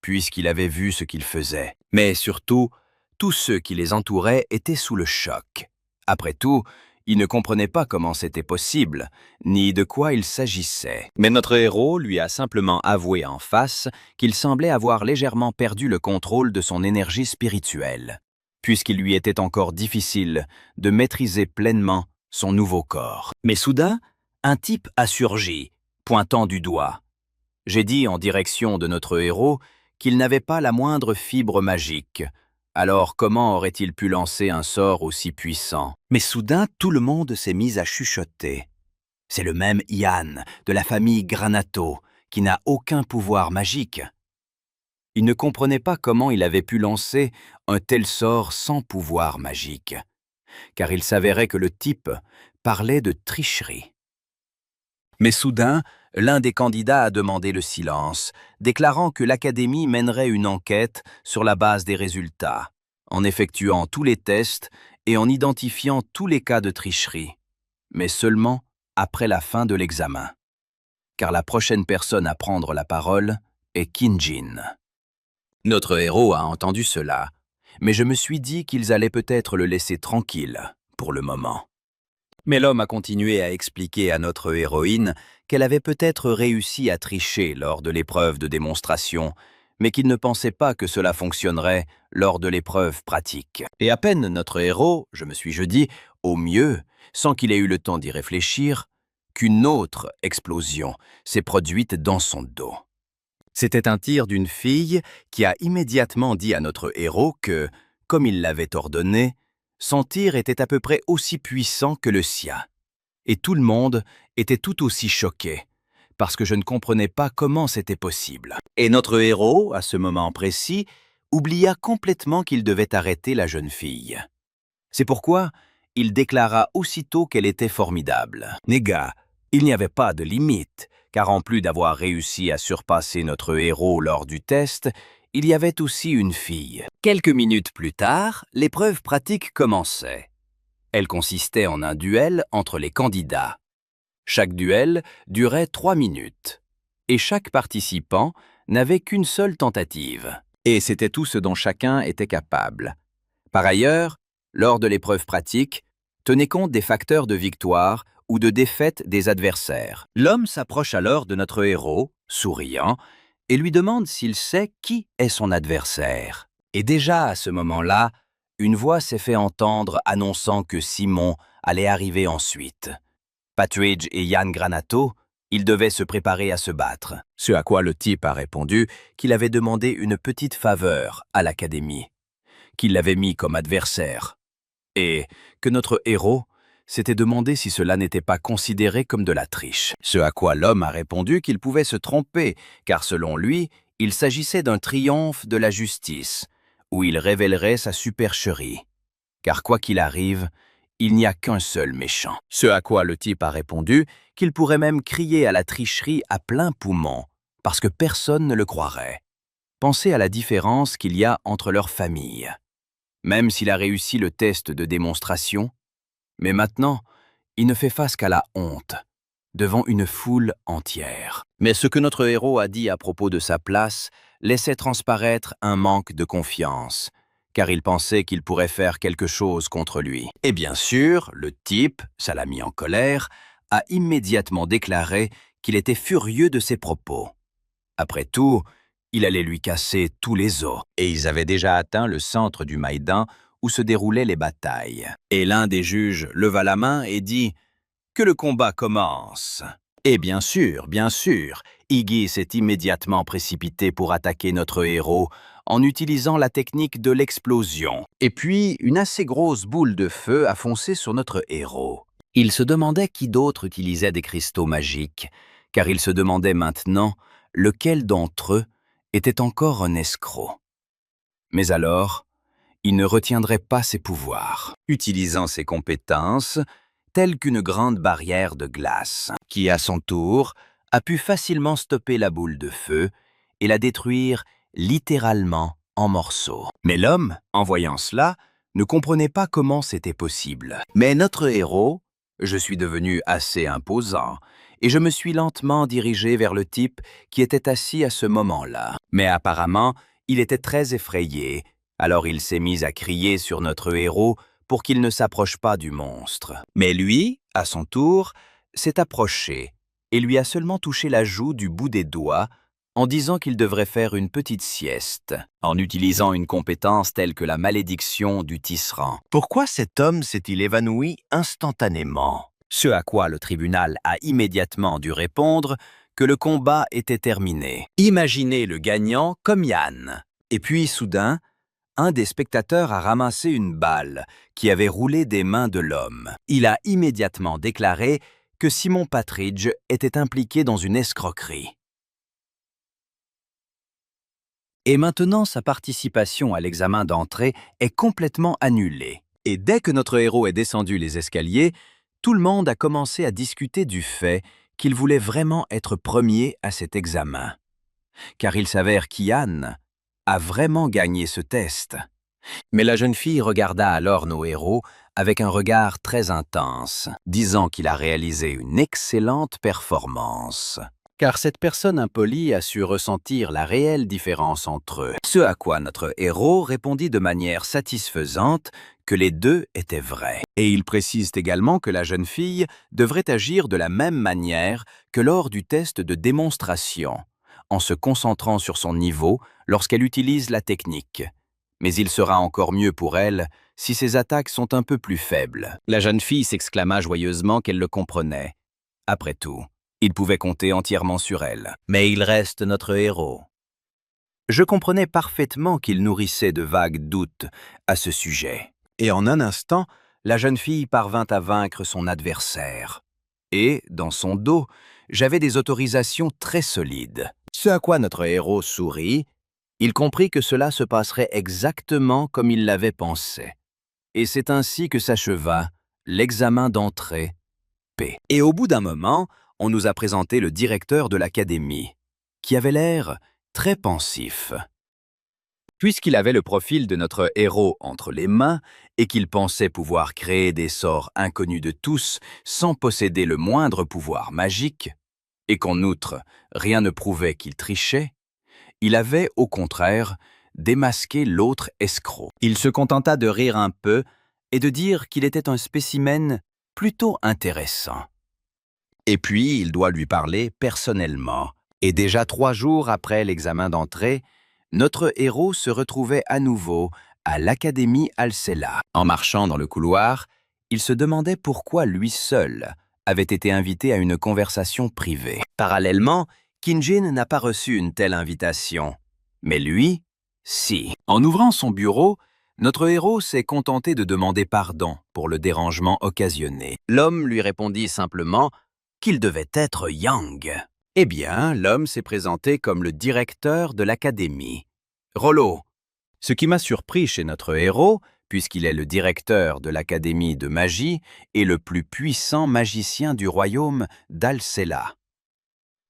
puisqu'il avait vu ce qu'il faisait. Mais surtout, tous ceux qui les entouraient étaient sous le choc. Après tout, ils ne comprenaient pas comment c'était possible, ni de quoi il s'agissait. Mais notre héros lui a simplement avoué en face qu'il semblait avoir légèrement perdu le contrôle de son énergie spirituelle, puisqu'il lui était encore difficile de maîtriser pleinement son nouveau corps. Mais soudain, un type a surgi, pointant du doigt. J'ai dit en direction de notre héros qu'il n'avait pas la moindre fibre magique. Alors comment aurait-il pu lancer un sort aussi puissant? Mais soudain, tout le monde s'est mis à chuchoter. C'est le même Ian, de la famille Granato, qui n'a aucun pouvoir magique. Il ne comprenait pas comment il avait pu lancer un tel sort sans pouvoir magique, car il s'avérait que le type parlait de tricherie. Mais soudain, l'un des candidats a demandé le silence, déclarant que l'Académie mènerait une enquête sur la base des résultats, en effectuant tous les tests et en identifiant tous les cas de tricherie, mais seulement après la fin de l'examen. Car la prochaine personne à prendre la parole est Kinjin. Notre héros a entendu cela, mais je me suis dit qu'ils allaient peut-être le laisser tranquille pour le moment. Mais l'homme a continué à expliquer à notre héroïne qu'elle avait peut-être réussi à tricher lors de l'épreuve de démonstration, mais qu'il ne pensait pas que cela fonctionnerait lors de l'épreuve pratique. Et à peine notre héros, je me suis-je dit, au mieux, sans qu'il ait eu le temps d'y réfléchir, qu'une autre explosion s'est produite dans son dos. C'était un tir d'une fille qui a immédiatement dit à notre héros que, comme il l'avait ordonné, son tir était à peu près aussi puissant que le sien. Et tout le monde était tout aussi choqué, parce que je ne comprenais pas comment c'était possible. Et notre héros, à ce moment précis, oublia complètement qu'il devait arrêter la jeune fille. C'est pourquoi il déclara aussitôt qu'elle était formidable. Néga, il n'y avait pas de limite, car en plus d'avoir réussi à surpasser notre héros lors du test, il y avait aussi une fille. Quelques minutes plus tard, l'épreuve pratique commençait. Elle consistait en un duel entre les candidats. Chaque duel durait 3 minutes, et chaque participant n'avait qu'une seule tentative. Et c'était tout ce dont chacun était capable. Par ailleurs, lors de l'épreuve pratique, Tenez compte des facteurs de victoire ou de défaite des adversaires. L'homme s'approche alors de notre héros, souriant, et lui demande s'il sait qui est son adversaire. Et déjà à ce moment-là, une voix s'est fait entendre annonçant que Simon allait arriver ensuite. Patridge et Yann Granato, ils devaient se préparer à se battre. Ce à quoi le type a répondu qu'il avait demandé une petite faveur à l'académie, qu'il l'avait mis comme adversaire, et que notre héros s'était demandé si cela n'était pas considéré comme de la triche. Ce à quoi l'homme a répondu qu'il pouvait se tromper, car selon lui, il s'agissait d'un triomphe de la justice, où il révélerait sa supercherie. Car quoi qu'il arrive, il n'y a qu'un seul méchant. Ce à quoi le type a répondu qu'il pourrait même crier à la tricherie à plein poumon, parce que personne ne le croirait. Pensez à la différence qu'il y a entre leurs familles. Même s'il a réussi le test de démonstration, mais maintenant, il ne fait face qu'à la honte, devant une foule entière. Mais ce que notre héros a dit à propos de sa place laissait transparaître un manque de confiance, car il pensait qu'il pourrait faire quelque chose contre lui. Et bien sûr, le type, ça l'a mis en colère, a immédiatement déclaré qu'il était furieux de ses propos. Après tout, il allait lui casser tous les os, et ils avaient déjà atteint le centre du Maïdan où se déroulaient les batailles. Et l'un des juges leva la main et dit « Que le combat commence !» Et bien sûr, Iggy s'est immédiatement précipité pour attaquer notre héros en utilisant la technique de l'explosion. Et puis, une assez grosse boule de feu a foncé sur notre héros. Il se demandait qui d'autre utilisait des cristaux magiques, car il se demandait maintenant lequel d'entre eux était encore un escroc. Mais alors, il ne retiendrait pas ses pouvoirs, utilisant ses compétences, telles qu'une grande barrière de glace, qui, à son tour, a pu facilement stopper la boule de feu et la détruire littéralement en morceaux. Mais l'homme, en voyant cela, ne comprenait pas comment c'était possible. Mais notre héros, je suis devenu assez imposant, et je me suis lentement dirigé vers le type qui était assis à ce moment-là. Mais apparemment, il était très effrayé, alors il s'est mis à crier sur notre héros pour qu'il ne s'approche pas du monstre. Mais lui, à son tour, s'est approché et lui a seulement touché la joue du bout des doigts en disant qu'il devrait faire une petite sieste, en utilisant une compétence telle que la malédiction du tisserand. Pourquoi cet homme s'est-il évanoui instantanément? Ce à quoi le tribunal a immédiatement dû répondre que le combat était terminé. Imaginez le gagnant comme Yann. Et puis, soudain, un des spectateurs a ramassé une balle qui avait roulé des mains de l'homme. Il a immédiatement déclaré que Simon Patridge était impliqué dans une escroquerie. Et maintenant, sa participation à l'examen d'entrée est complètement annulée. Et dès que notre héros est descendu les escaliers, tout le monde a commencé à discuter du fait qu'il voulait vraiment être premier à cet examen. Car il s'avère qu'Yann a vraiment gagné ce test. Mais la jeune fille regarda alors nos héros avec un regard très intense, disant qu'il a réalisé une excellente performance. Car cette personne impolie a su ressentir la réelle différence entre eux. Ce à quoi notre héros répondit de manière satisfaisante que les deux étaient vrais. Et il précise également que la jeune fille devrait agir de la même manière que lors du test de démonstration, en se concentrant sur son niveau lorsqu'elle utilise la technique. Mais il sera encore mieux pour elle si ses attaques sont un peu plus faibles. La jeune fille s'exclama joyeusement qu'elle le comprenait. Après tout, il pouvait compter entièrement sur elle. Mais il reste notre héros. Je comprenais parfaitement qu'il nourrissait de vagues doutes à ce sujet. Et en un instant, la jeune fille parvint à vaincre son adversaire. Et, dans son dos, j'avais des autorisations très solides. Ce à quoi notre héros sourit, il comprit que cela se passerait exactement comme il l'avait pensé. Et c'est ainsi que s'acheva l'examen d'entrée P. Et au bout d'un moment, on nous a présenté le directeur de l'académie, qui avait l'air très pensif. Puisqu'il avait le profil de notre héros entre les mains et qu'il pensait pouvoir créer des sorts inconnus de tous sans posséder le moindre pouvoir magique, et qu'en outre, rien ne prouvait qu'il trichait, il avait, au contraire, démasqué l'autre escroc. Il se contenta de rire un peu et de dire qu'il était un spécimen plutôt intéressant. Et puis, il doit lui parler personnellement. Et déjà 3 jours après l'examen d'entrée, notre héros se retrouvait à nouveau à l'Académie Alcella. En marchant dans le couloir, il se demandait pourquoi lui seul avait été invité à une conversation privée. Parallèlement, Kinjin n'a pas reçu une telle invitation. Mais lui, si. En ouvrant son bureau, notre héros s'est contenté de demander pardon pour le dérangement occasionné. L'homme lui répondit simplement qu'il devait être Yang. Eh bien, l'homme s'est présenté comme le directeur de l'académie. Rollo. Ce qui m'a surpris chez notre héros, puisqu'il est le directeur de l'académie de magie et le plus puissant magicien du royaume d'Alcella.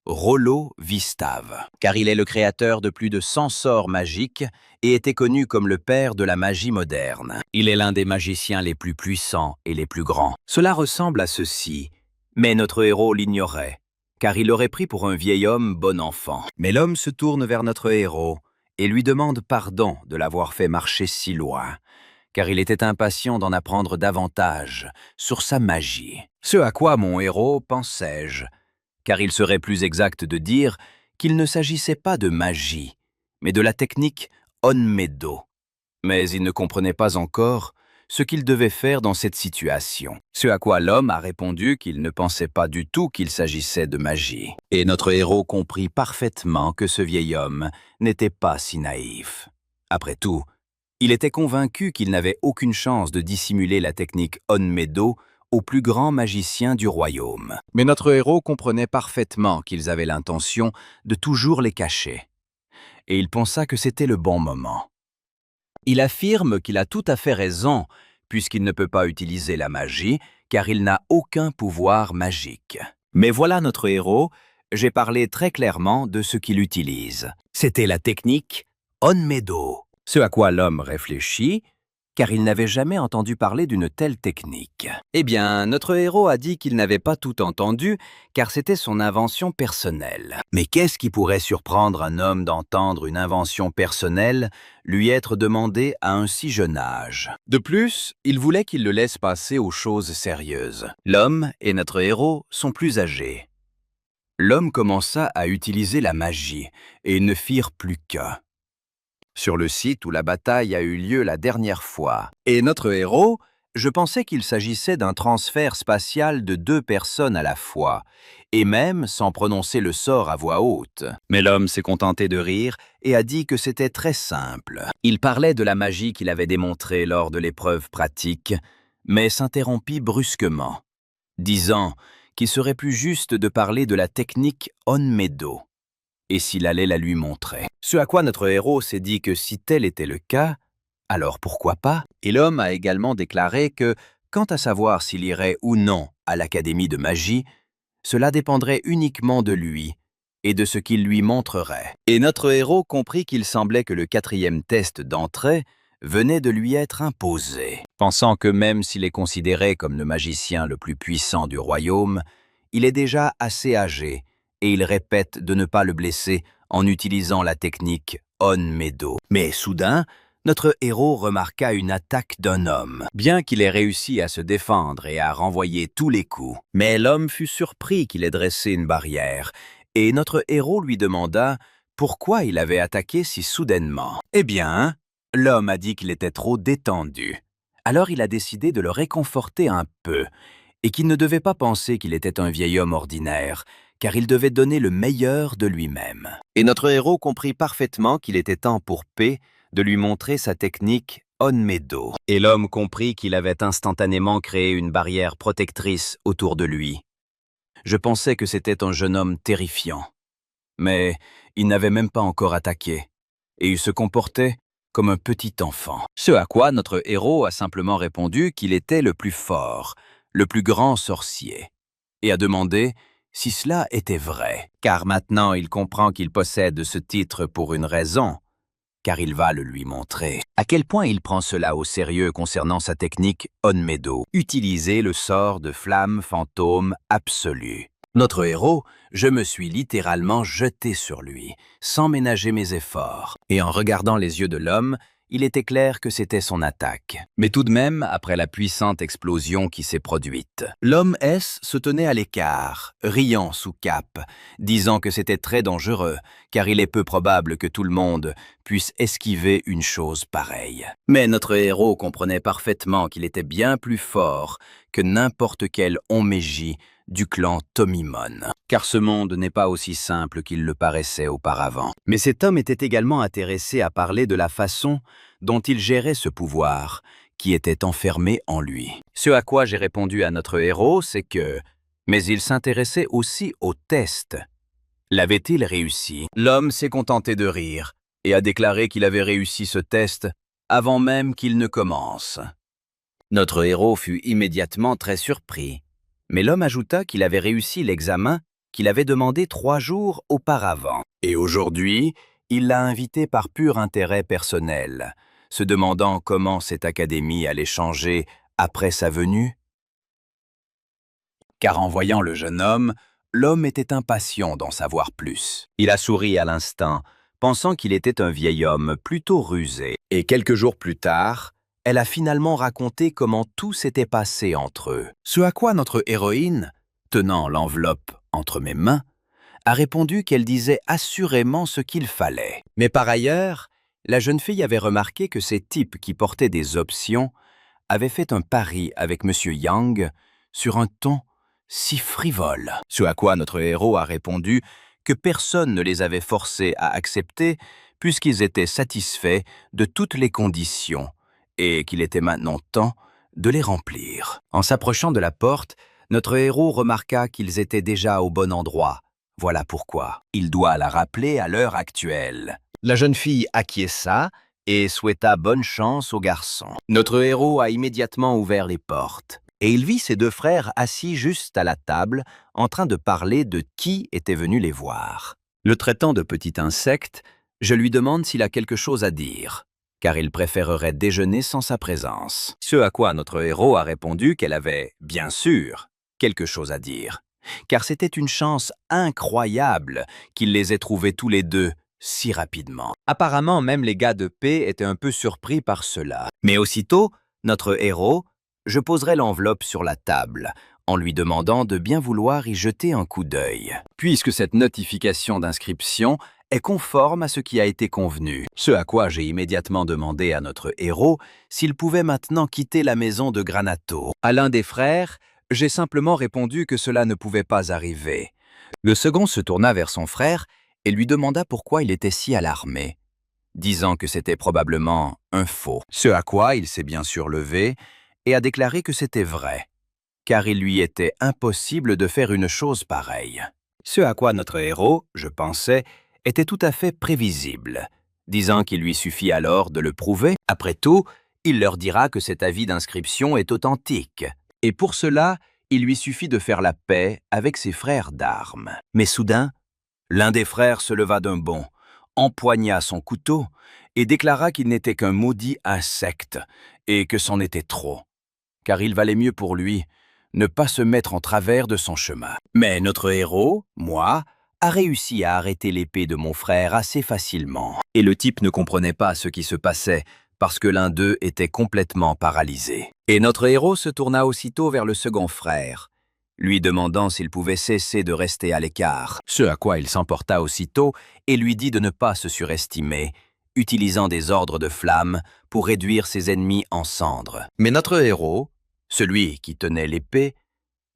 Rollo Vistave, car il est le créateur de plus de 100 sorts magiques et était connu comme le père de la magie moderne. Il est l'un des magiciens les plus puissants et les plus grands. Cela ressemble à ceci, mais notre héros l'ignorait, car il l'aurait pris pour un vieil homme bon enfant. Mais l'homme se tourne vers notre héros et lui demande pardon de l'avoir fait marcher si loin, car il était impatient d'en apprendre davantage sur sa magie. Ce à quoi mon héros pensais-je, car il serait plus exact de dire qu'il ne s'agissait pas de magie, mais de la technique Onmedo. Mais il ne comprenait pas encore ce qu'il devait faire dans cette situation. Ce à quoi l'homme a répondu qu'il ne pensait pas du tout qu'il s'agissait de magie. Et notre héros comprit parfaitement que ce vieil homme n'était pas si naïf. Après tout, il était convaincu qu'il n'avait aucune chance de dissimuler la technique Onmedo au plus grand magicien du royaume. Mais notre héros comprenait parfaitement qu'ils avaient l'intention de toujours les cacher. Et il pensa que c'était le bon moment. Il affirme qu'il a tout à fait raison, puisqu'il ne peut pas utiliser la magie, car il n'a aucun pouvoir magique. Mais voilà notre héros, j'ai parlé très clairement de ce qu'il utilise. C'était la technique Onmedo. Ce à quoi l'homme réfléchit, car il n'avait jamais entendu parler d'une telle technique. Eh bien, notre héros a dit qu'il n'avait pas tout entendu, car c'était son invention personnelle. Mais qu'est-ce qui pourrait surprendre un homme d'entendre une invention personnelle lui être demandée à un si jeune âge? De plus, il voulait qu'il le laisse passer aux choses sérieuses. L'homme et notre héros sont plus âgés. L'homme commença à utiliser la magie, et ils ne firent plus qu'un. Sur le site où la bataille a eu lieu la dernière fois. Et notre héros, je pensais qu'il s'agissait d'un transfert spatial de 2 personnes à la fois, et même sans prononcer le sort à voix haute. Mais l'homme s'est contenté de rire et a dit que c'était très simple. Il parlait de la magie qu'il avait démontrée lors de l'épreuve pratique, mais s'interrompit brusquement, disant qu'il serait plus juste de parler de la technique Onmedo, et s'il allait la lui montrer. Ce à quoi notre héros s'est dit que si tel était le cas, alors pourquoi pas? Et l'homme a également déclaré que, quant à savoir s'il irait ou non à l'Académie de magie, cela dépendrait uniquement de lui et de ce qu'il lui montrerait. Et notre héros comprit qu'il semblait que le 4e test d'entrée venait de lui être imposé. Pensant que même s'il est considéré comme le magicien le plus puissant du royaume, il est déjà assez âgé, et il répète de ne pas le blesser en utilisant la technique Onmedo. Mais soudain, notre héros remarqua une attaque d'un homme, bien qu'il ait réussi à se défendre et à renvoyer tous les coups. Mais l'homme fut surpris qu'il ait dressé une barrière, et notre héros lui demanda pourquoi il avait attaqué si soudainement. Eh bien, l'homme a dit qu'il était trop détendu. Alors il a décidé de le réconforter un peu, et qu'il ne devait pas penser qu'il était un vieil homme ordinaire, car il devait donner le meilleur de lui-même. Et notre héros comprit parfaitement qu'il était temps pour P de lui montrer sa technique Onmedo. Et l'homme comprit qu'il avait instantanément créé une barrière protectrice autour de lui. Je pensais que c'était un jeune homme terrifiant. Mais il n'avait même pas encore attaqué, et il se comportait comme un petit enfant. Ce à quoi notre héros a simplement répondu qu'il était le plus fort, le plus grand sorcier, et a demandé si cela était vrai, car maintenant il comprend qu'il possède ce titre pour une raison, car il va le lui montrer. À quel point il prend cela au sérieux concernant sa technique Onmedo, utiliser le sort de flamme fantôme absolue. Notre héros, je me suis littéralement jeté sur lui, sans ménager mes efforts, et en regardant les yeux de l'homme, il était clair que c'était son attaque. Mais tout de même, après la puissante explosion qui s'est produite, l'homme S se tenait à l'écart, riant sous cape, disant que c'était très dangereux, car il est peu probable que tout le monde puisse esquiver une chose pareille. Mais notre héros comprenait parfaitement qu'il était bien plus fort que n'importe quel Onmeji du clan Tomimon, car ce monde n'est pas aussi simple qu'il le paraissait auparavant. Mais cet homme était également intéressé à parler de la façon dont il gérait ce pouvoir qui était enfermé en lui. Ce à quoi j'ai répondu à notre héros, c'est que « mais il s'intéressait aussi au test. L'avait-il réussi ?» L'homme s'est contenté de rire et a déclaré qu'il avait réussi ce test avant même qu'il ne commence. Notre héros fut immédiatement très surpris. Mais l'homme ajouta qu'il avait réussi l'examen qu'il avait demandé 3 jours auparavant. Et aujourd'hui, il l'a invité par pur intérêt personnel, se demandant comment cette académie allait changer après sa venue. Car en voyant le jeune homme, l'homme était impatient d'en savoir plus. Il a souri à l'instant, pensant qu'il était un vieil homme plutôt rusé. Et quelques jours plus tard, elle a finalement raconté comment tout s'était passé entre eux. Ce à quoi notre héroïne, tenant l'enveloppe entre mes mains, a répondu qu'elle disait assurément ce qu'il fallait. Mais par ailleurs, la jeune fille avait remarqué que ces types qui portaient des options avaient fait un pari avec M. Yang sur un ton si frivole. Ce à quoi notre héros a répondu que personne ne les avait forcés à accepter puisqu'ils étaient satisfaits de toutes les conditions et qu'il était maintenant temps de les remplir. En s'approchant de la porte, notre héros remarqua qu'ils étaient déjà au bon endroit. Voilà pourquoi il doit la rappeler à l'heure actuelle. La jeune fille acquiesça et souhaita bonne chance au garçon. Notre héros a immédiatement ouvert les portes et il vit ses 2 frères assis juste à la table en train de parler de qui était venu les voir. Le traitant de petit insecte, je lui demande s'il a quelque chose à dire, car il préférerait déjeuner sans sa présence. Ce à quoi notre héros a répondu qu'elle avait, bien sûr, quelque chose à dire, car c'était une chance incroyable qu'il les ait trouvés tous les deux si rapidement. Apparemment, même les gars de paix étaient un peu surpris par cela. Mais aussitôt, notre héros, je poserai l'enveloppe sur la table, en lui demandant de bien vouloir y jeter un coup d'œil, puisque cette notification d'inscription est conforme à ce qui a été convenu. Ce à quoi j'ai immédiatement demandé à notre héros s'il pouvait maintenant quitter la maison de Granato. À l'un des frères, j'ai simplement répondu que cela ne pouvait pas arriver. Le second se tourna vers son frère et lui demanda pourquoi il était si alarmé, disant que c'était probablement un faux. Ce à quoi il s'est bien sûr levé et a déclaré que c'était vrai, car il lui était impossible de faire une chose pareille. Ce à quoi notre héros, je pensais, était tout à fait prévisible, disant qu'il lui suffit alors de le prouver. Après tout, il leur dira que cet avis d'inscription est authentique, et pour cela, il lui suffit de faire la paix avec ses frères d'armes. Mais soudain, l'un des frères se leva d'un bond, empoigna son couteau et déclara qu'il n'était qu'un maudit insecte et que c'en était trop, car il valait mieux pour lui ne pas se mettre en travers de son chemin. Mais notre héros, moi, a réussi à arrêter l'épée de mon frère assez facilement. Et le type ne comprenait pas ce qui se passait parce que l'un d'eux était complètement paralysé. Et notre héros se tourna aussitôt vers le second frère, lui demandant s'il pouvait cesser de rester à l'écart, ce à quoi il s'emporta aussitôt et lui dit de ne pas se surestimer, utilisant des ordres de flamme pour réduire ses ennemis en cendres. Mais notre héros, celui qui tenait l'épée,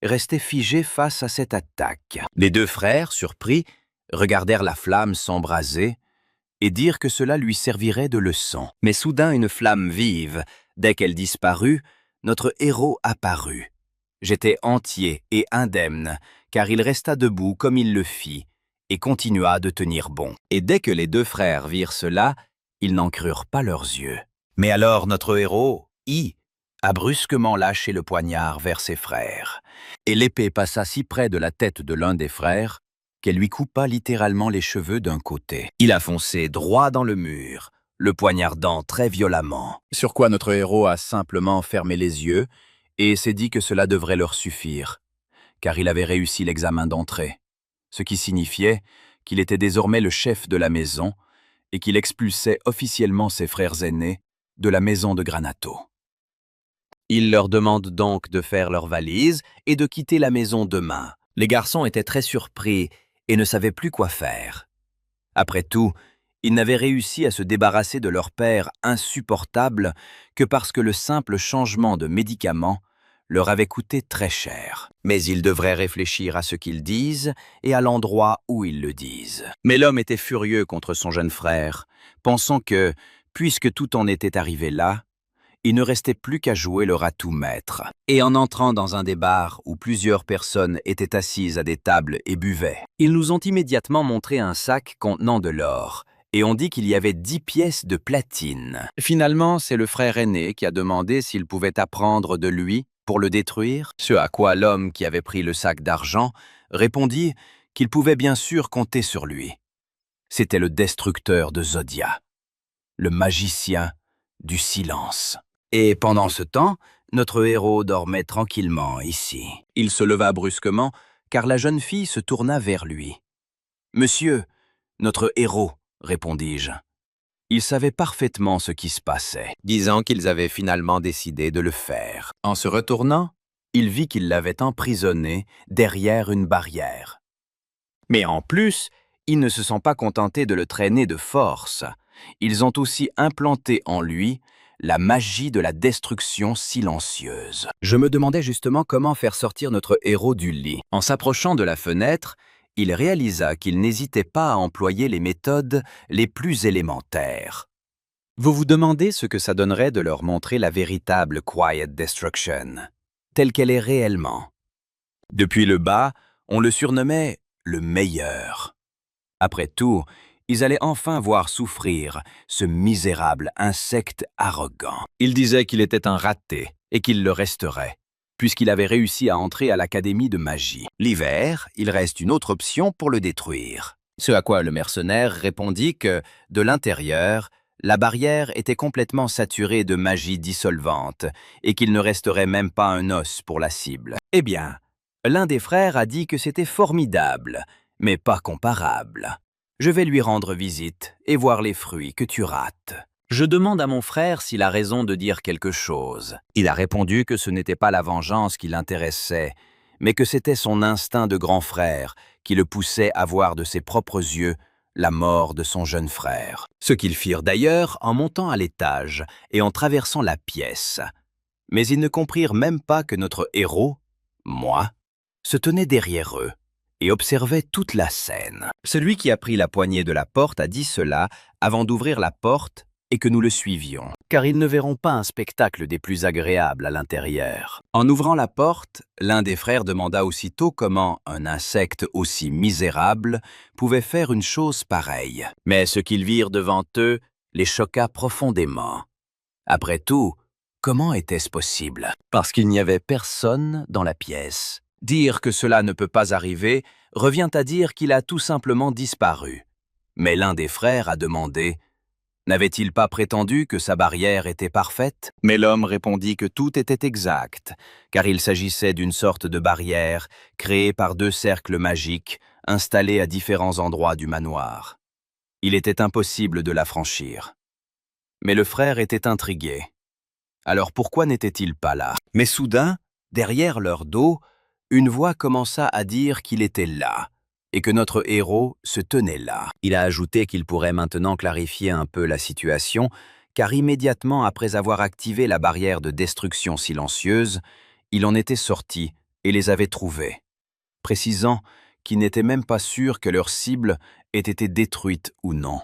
restait figé face à cette attaque. Les 2 frères, surpris, regardèrent la flamme s'embraser et dirent que cela lui servirait de leçon. Mais soudain une flamme vive, dès qu'elle disparut, notre héros apparut. J'étais entier et indemne, car il resta debout comme il le fit, et continua de tenir bon. Et dès que les 2 frères virent cela, ils n'en crurent pas leurs yeux. Mais alors notre héros, a brusquement lâché le poignard vers ses frères, et l'épée passa si près de la tête de l'un des frères qu'elle lui coupa littéralement les cheveux d'un côté. Il a foncé droit dans le mur, le poignardant très violemment, sur quoi notre héros a simplement fermé les yeux et s'est dit que cela devrait leur suffire, car il avait réussi l'examen d'entrée, ce qui signifiait qu'il était désormais le chef de la maison et qu'il expulsait officiellement ses frères aînés de la maison de Granato. Il leur demande donc de faire leurs valises et de quitter la maison demain. Les garçons étaient très surpris et ne savaient plus quoi faire. Après tout, ils n'avaient réussi à se débarrasser de leur père insupportable que parce que le simple changement de médicament leur avait coûté très cher. Mais ils devraient réfléchir à ce qu'ils disent et à l'endroit où ils le disent. Mais l'homme était furieux contre son jeune frère, pensant que, puisque tout en était arrivé là, il ne restait plus qu'à jouer le ratou-maître. Et en entrant dans un des bars où plusieurs personnes étaient assises à des tables et buvaient, ils nous ont immédiatement montré un sac contenant de l'or, et on dit qu'il y avait 10 pièces de platine. Finalement, c'est le frère aîné qui a demandé s'il pouvait apprendre de lui pour le détruire, ce à quoi l'homme qui avait pris le sac d'argent répondit qu'il pouvait bien sûr compter sur lui. C'était le destructeur de Zodia, le magicien du silence. Et pendant ce temps, notre héros dormait tranquillement ici. Il se leva brusquement, car la jeune fille se tourna vers lui. « Monsieur, notre héros, répondis-je. » Ils savaient parfaitement ce qui se passait, disant qu'ils avaient finalement décidé de le faire. En se retournant, il vit qu'ils l'avaient emprisonné derrière une barrière. Mais en plus, ils ne se sont pas contentés de le traîner de force. Ils ont aussi implanté en lui la magie de la destruction silencieuse. Je me demandais justement comment faire sortir notre héros du lit. En s'approchant de la fenêtre, il réalisa qu'il n'hésitait pas à employer les méthodes les plus élémentaires. Vous vous demandez ce que ça donnerait de leur montrer la véritable Quiet Destruction, telle qu'elle est réellement. Depuis le bas, on le surnommait le meilleur. Après tout, ils allaient enfin voir souffrir ce misérable insecte arrogant. Ils disaient qu'il était un raté et qu'il le resterait, puisqu'il avait réussi à entrer à l'académie de magie. L'hiver, il reste une autre option pour le détruire. Ce à quoi le mercenaire répondit que, de l'intérieur, la barrière était complètement saturée de magie dissolvante et qu'il ne resterait même pas un os pour la cible. Eh bien, l'un des frères a dit que c'était formidable, mais pas comparable. Je vais lui rendre visite et voir les fruits que tu rates. Je demande à mon frère s'il a raison de dire quelque chose. Il a répondu que ce n'était pas la vengeance qui l'intéressait, mais que c'était son instinct de grand frère qui le poussait à voir de ses propres yeux la mort de son jeune frère. Ce qu'ils firent d'ailleurs en montant à l'étage et en traversant la pièce. Mais ils ne comprirent même pas que notre héros, moi, se tenait derrière eux et observait toute la scène. Celui qui a pris la poignée de la porte a dit cela avant d'ouvrir la porte et que nous le suivions, car ils ne verront pas un spectacle des plus agréables à l'intérieur. En ouvrant la porte, l'un des frères demanda aussitôt comment un insecte aussi misérable pouvait faire une chose pareille. Mais ce qu'ils virent devant eux les choqua profondément. Après tout, comment était-ce possible? Parce qu'il n'y avait personne dans la pièce. Dire que cela ne peut pas arriver revient à dire qu'il a tout simplement disparu. Mais l'un des frères a demandé « N'avait-il pas prétendu que sa barrière était parfaite ?» Mais l'homme répondit que tout était exact, car il s'agissait d'une sorte de barrière créée par 2 cercles magiques installés à différents endroits du manoir. Il était impossible de la franchir. Mais le frère était intrigué. Alors pourquoi n'était-il pas là? Mais soudain, derrière leur dos, une voix commença à dire qu'il était là, et que notre héros se tenait là. Il a ajouté qu'il pourrait maintenant clarifier un peu la situation, car immédiatement après avoir activé la barrière de destruction silencieuse, il en était sorti et les avait trouvés, précisant qu'ils n'étaient même pas sûrs que leur cible ait été détruite ou non,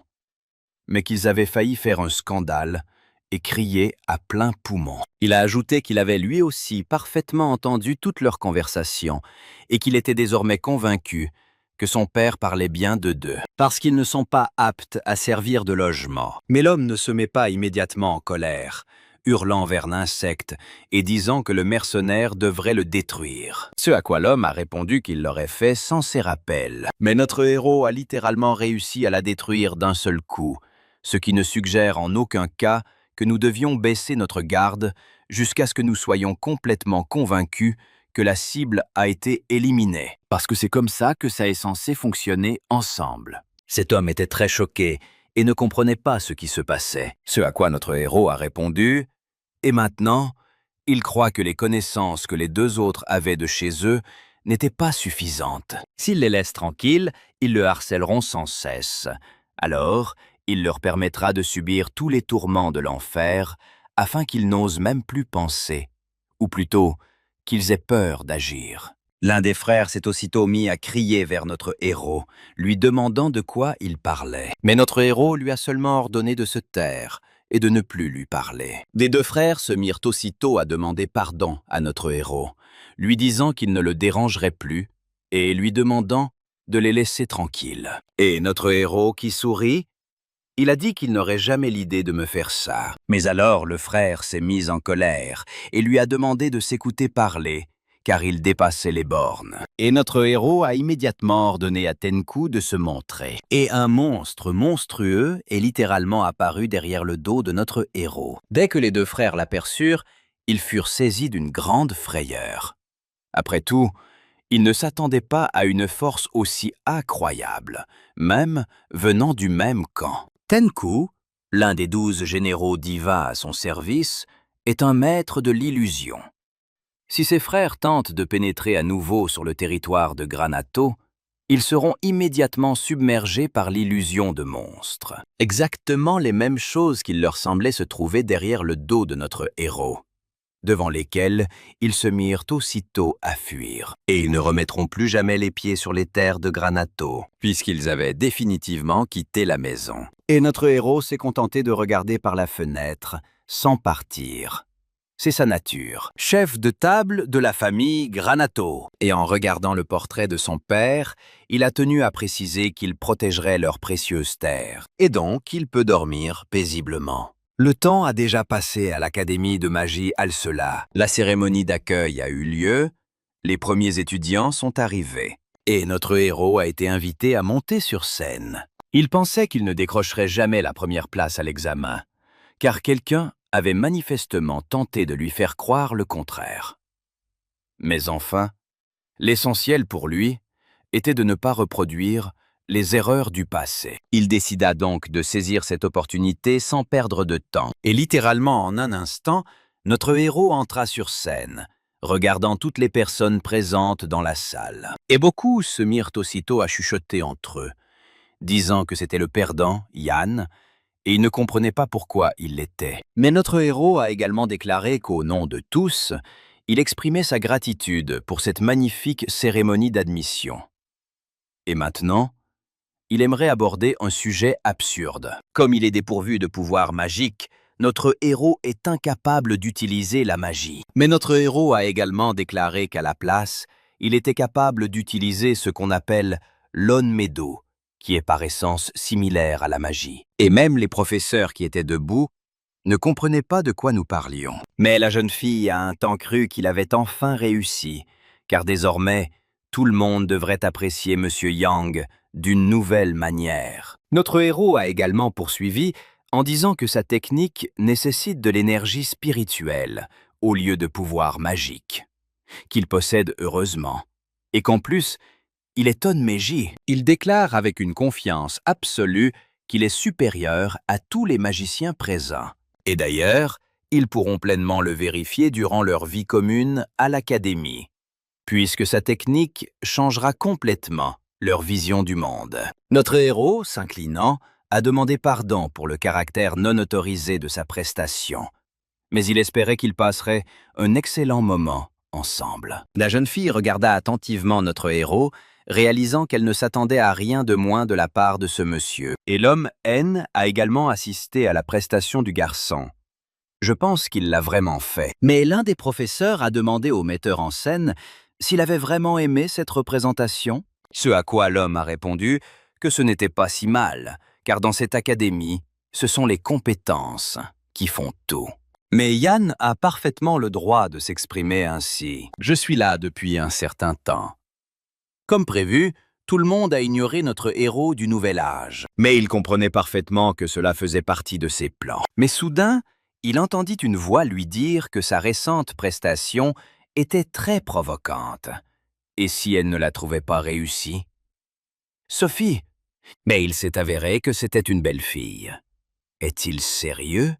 mais qu'ils avaient failli faire un scandale et crier à plein poumon. Il a ajouté qu'il avait lui aussi parfaitement entendu toute leur conversation et qu'il était désormais convaincu que son père parlait bien d'eux, parce qu'ils ne sont pas aptes à servir de logement. Mais l'homme ne se met pas immédiatement en colère, hurlant vers l'insecte et disant que le mercenaire devrait le détruire. Ce à quoi l'homme a répondu qu'il l'aurait fait sans ses rappels. Mais notre héros a littéralement réussi à la détruire d'un seul coup, ce qui ne suggère en aucun cas que nous devions baisser notre garde jusqu'à ce que nous soyons complètement convaincus que la cible a été éliminée. Parce que c'est comme ça que ça est censé fonctionner ensemble. Cet homme était très choqué et ne comprenait pas ce qui se passait. Ce à quoi notre héros a répondu « Et maintenant, il croit que les connaissances que les deux autres avaient de chez eux n'étaient pas suffisantes. S'il les laisse tranquilles, ils le harcèleront sans cesse. Alors, il leur permettra de subir tous les tourments de l'enfer afin qu'ils n'osent même plus penser, ou plutôt qu'ils aient peur d'agir. » L'un des frères s'est aussitôt mis à crier vers notre héros, lui demandant de quoi il parlait. Mais notre héros lui a seulement ordonné de se taire et de ne plus lui parler. Des deux frères se mirent aussitôt à demander pardon à notre héros, lui disant qu'il ne le dérangerait plus et lui demandant de les laisser tranquilles. Et notre héros qui sourit, il a dit qu'il n'aurait jamais l'idée de me faire ça. Mais alors le frère s'est mis en colère et lui a demandé de s'écouter parler, car il dépassait les bornes. Et notre héros a immédiatement ordonné à Tenku de se montrer. Et un monstre monstrueux est littéralement apparu derrière le dos de notre héros. Dès que les deux frères l'aperçurent, ils furent saisis d'une grande frayeur. Après tout, ils ne s'attendaient pas à une force aussi incroyable, même venant du même camp. Tenku, l'un des 12 généraux d'Iva à son service, est un maître de l'illusion. Si ses frères tentent de pénétrer à nouveau sur le territoire de Granato, ils seront immédiatement submergés par l'illusion de monstres. Exactement les mêmes choses qu'il leur semblait se trouver derrière le dos de notre héros, devant lesquels ils se mirent aussitôt à fuir. Et ils ne remettront plus jamais les pieds sur les terres de Granato, puisqu'ils avaient définitivement quitté la maison. Et notre héros s'est contenté de regarder par la fenêtre, sans partir. C'est sa nature. Chef de table de la famille Granato. Et en regardant le portrait de son père, il a tenu à préciser qu'il protégerait leurs précieuses terres. Et donc, il peut dormir paisiblement. Le temps a déjà passé à l'Académie de magie Alcela. La cérémonie d'accueil a eu lieu, les premiers étudiants sont arrivés. Et notre héros a été invité à monter sur scène. Il pensait qu'il ne décrocherait jamais la première place à l'examen, car quelqu'un avait manifestement tenté de lui faire croire le contraire. Mais enfin, l'essentiel pour lui était de ne pas reproduire les erreurs du passé. Il décida donc de saisir cette opportunité sans perdre de temps. Et littéralement en un instant, notre héros entra sur scène, regardant toutes les personnes présentes dans la salle. Et beaucoup se mirent aussitôt à chuchoter entre eux, disant que c'était le perdant, Yann, et il ne comprenait pas pourquoi il l'était. Mais notre héros a également déclaré qu'au nom de tous, il exprimait sa gratitude pour cette magnifique cérémonie d'admission. Et maintenant, il aimerait aborder un sujet absurde. Comme il est dépourvu de pouvoir magique, notre héros est incapable d'utiliser la magie. Mais notre héros a également déclaré qu'à la place, il était capable d'utiliser ce qu'on appelle l'onmedo, qui est par essence similaire à la magie. Et même les professeurs qui étaient debout ne comprenaient pas de quoi nous parlions. Mais la jeune fille a un temps cru qu'il avait enfin réussi, car désormais, tout le monde devrait apprécier Monsieur Yang d'une nouvelle manière. Notre héros a également poursuivi en disant que sa technique nécessite de l'énergie spirituelle au lieu de pouvoir magique, qu'il possède heureusement, et qu'en plus, il est Onmeji. Il déclare avec une confiance absolue qu'il est supérieur à tous les magiciens présents. Et d'ailleurs, ils pourront pleinement le vérifier durant leur vie commune à l'Académie, puisque sa technique changera complètement leur vision du monde. Notre héros, s'inclinant, a demandé pardon pour le caractère non autorisé de sa prestation, mais il espérait qu'ils passeraient un excellent moment ensemble. La jeune fille regarda attentivement notre héros, réalisant qu'elle ne s'attendait à rien de moins de la part de ce monsieur. Et l'homme N a également assisté à la prestation du garçon. Je pense qu'il l'a vraiment fait. Mais l'un des professeurs a demandé au metteur en scène s'il avait vraiment aimé cette représentation, ce à quoi l'homme a répondu que ce n'était pas si mal, car dans cette académie, ce sont les compétences qui font tout. Mais Yann a parfaitement le droit de s'exprimer ainsi. Je suis là depuis un certain temps. Comme prévu, tout le monde a ignoré notre héros du nouvel âge. Mais il comprenait parfaitement que cela faisait partie de ses plans. Mais soudain, il entendit une voix lui dire que sa récente prestation était très provocante. Et si elle ne la trouvait pas réussie? « Sophie, Mais il s'est avéré que c'était une belle fille. Est-il sérieux?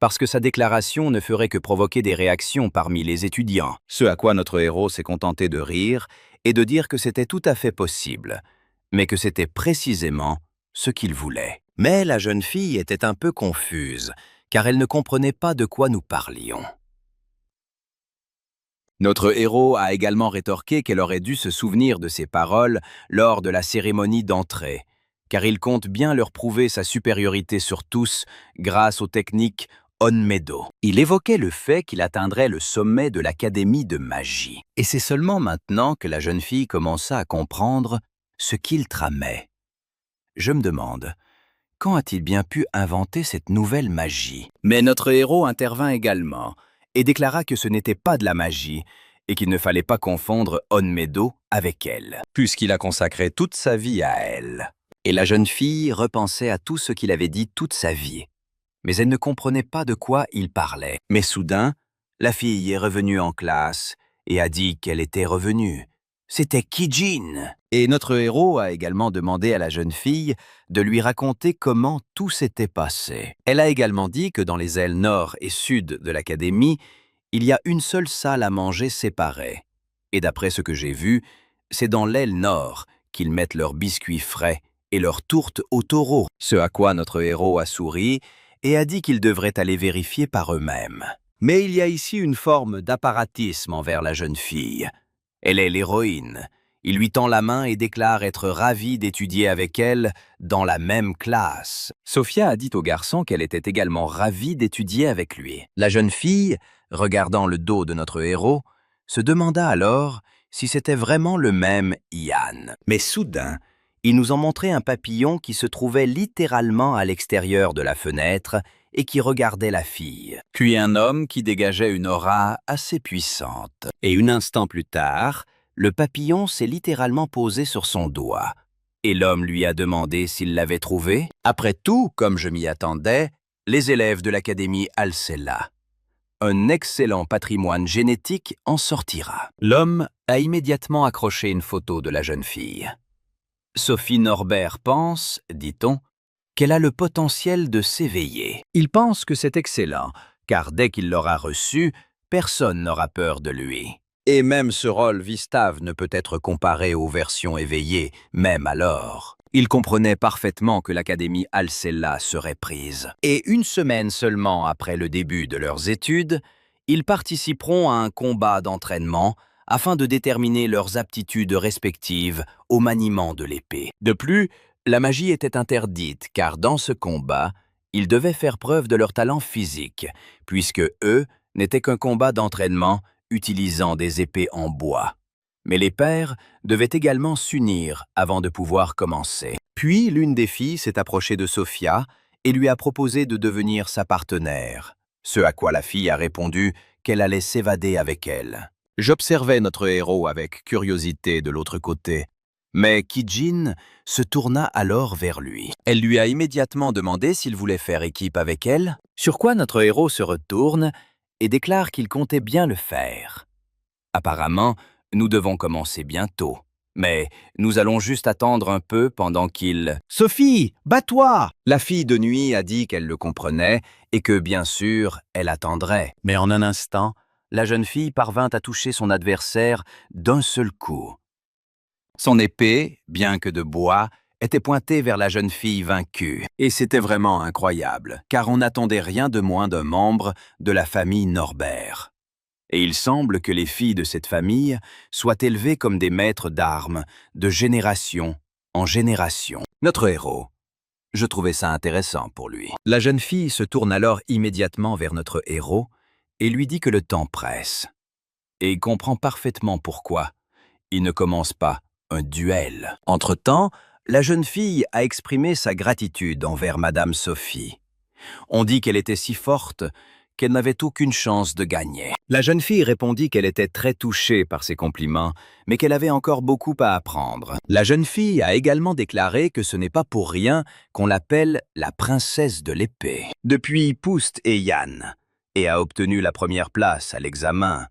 Parce que sa déclaration ne ferait que provoquer des réactions parmi les étudiants. Ce à quoi notre héros s'est contenté de rire et de dire que c'était tout à fait possible, mais que c'était précisément ce qu'il voulait. Mais la jeune fille était un peu confuse, car elle ne comprenait pas de quoi nous parlions. Notre héros a également rétorqué qu'elle aurait dû se souvenir de ses paroles lors de la cérémonie d'entrée, car il compte bien leur prouver sa supériorité sur tous grâce aux techniques Onmedo. Il évoquait le fait qu'il atteindrait le sommet de l'Académie de magie. Et c'est seulement maintenant que la jeune fille commença à comprendre ce qu'il tramait. Je me demande, quand a-t-il bien pu inventer cette nouvelle magie? Mais notre héros intervint également et déclara que ce n'était pas de la magie et qu'il ne fallait pas confondre Onmedo avec elle, puisqu'il a consacré toute sa vie à elle. Et la jeune fille repensait à tout ce qu'il avait dit toute sa vie. Mais elle ne comprenait pas de quoi il parlait. Mais soudain, la fille est revenue en classe et a dit qu'elle était revenue. C'était Kijin. Et notre héros a également demandé à la jeune fille de lui raconter comment tout s'était passé. Elle a également dit que dans les ailes nord et sud de l'académie, il y a une seule salle à manger séparée. Et d'après ce que j'ai vu, c'est dans l'aile nord qu'ils mettent leurs biscuits frais et leurs tourtes au taureau. Ce à quoi notre héros a souri et a dit qu'ils devraient aller vérifier par eux-mêmes. Mais il y a ici une forme d'apparatisme envers la jeune fille. Elle est l'héroïne. Il lui tend la main et déclare être ravi d'étudier avec elle dans la même classe. Sophia a dit au garçon qu'elle était également ravie d'étudier avec lui. La jeune fille, regardant le dos de notre héros, se demanda alors si c'était vraiment le même Ian. Mais soudain, ils nous ont montré un papillon qui se trouvait littéralement à l'extérieur de la fenêtre et qui regardait la fille. Puis un homme qui dégageait une aura assez puissante. Et un instant plus tard, le papillon s'est littéralement posé sur son doigt. Et l'homme lui a demandé s'il l'avait trouvé. Après tout, comme je m'y attendais, les élèves de l'Académie Alcella. Un excellent patrimoine génétique en sortira. L'homme a immédiatement accroché une photo de la jeune fille. Sophie Norbert pense, dit-on, qu'elle a le potentiel de s'éveiller. Il pense que c'est excellent, car dès qu'il l'aura reçu, personne n'aura peur de lui. Et même ce rôle Vistave ne peut être comparé aux versions éveillées, même alors. Il comprenait parfaitement que l'Académie Alcella serait prise. Et une semaine seulement après le début de leurs études, ils participeront à un combat d'entraînement afin de déterminer leurs aptitudes respectives au maniement de l'épée. De plus, la magie était interdite, car dans ce combat, ils devaient faire preuve de leur talent physique, puisque eux n'étaient qu'un combat d'entraînement utilisant des épées en bois. Mais les pairs devaient également s'unir avant de pouvoir commencer. Puis l'une des filles s'est approchée de Sophia et lui a proposé de devenir sa partenaire, ce à quoi la fille a répondu qu'elle allait s'évader avec elle. J'observais notre héros avec curiosité de l'autre côté, mais Kijin se tourna alors vers lui. Elle lui a immédiatement demandé s'il voulait faire équipe avec elle, sur quoi notre héros se retourne et déclare qu'il comptait bien le faire. Apparemment, nous devons commencer bientôt, mais nous allons juste attendre un peu pendant qu'il... « Sophie, bats-toi !» La fille de nuit a dit qu'elle le comprenait et que, bien sûr, elle attendrait. Mais en un instant, la jeune fille parvint à toucher son adversaire d'un seul coup. Son épée, bien que de bois, était pointée vers la jeune fille vaincue. Et c'était vraiment incroyable, car on n'attendait rien de moins d'un membre de la famille Norbert. Et il semble que les filles de cette famille soient élevées comme des maîtres d'armes, de génération en génération. Notre héros, je trouvais ça intéressant pour lui. La jeune fille se tourne alors immédiatement vers notre héros et lui dit que le temps presse. Et il comprend parfaitement pourquoi. Il ne commence pas un duel. Entre-temps, la jeune fille a exprimé sa gratitude envers Madame Sophie. On dit qu'elle était si forte qu'elle n'avait aucune chance de gagner. La jeune fille répondit qu'elle était très touchée par ses compliments, mais qu'elle avait encore beaucoup à apprendre. La jeune fille a également déclaré que ce n'est pas pour rien qu'on l'appelle la princesse de l'épée. Depuis Poust et Yann, et a obtenu la première place à l'examen.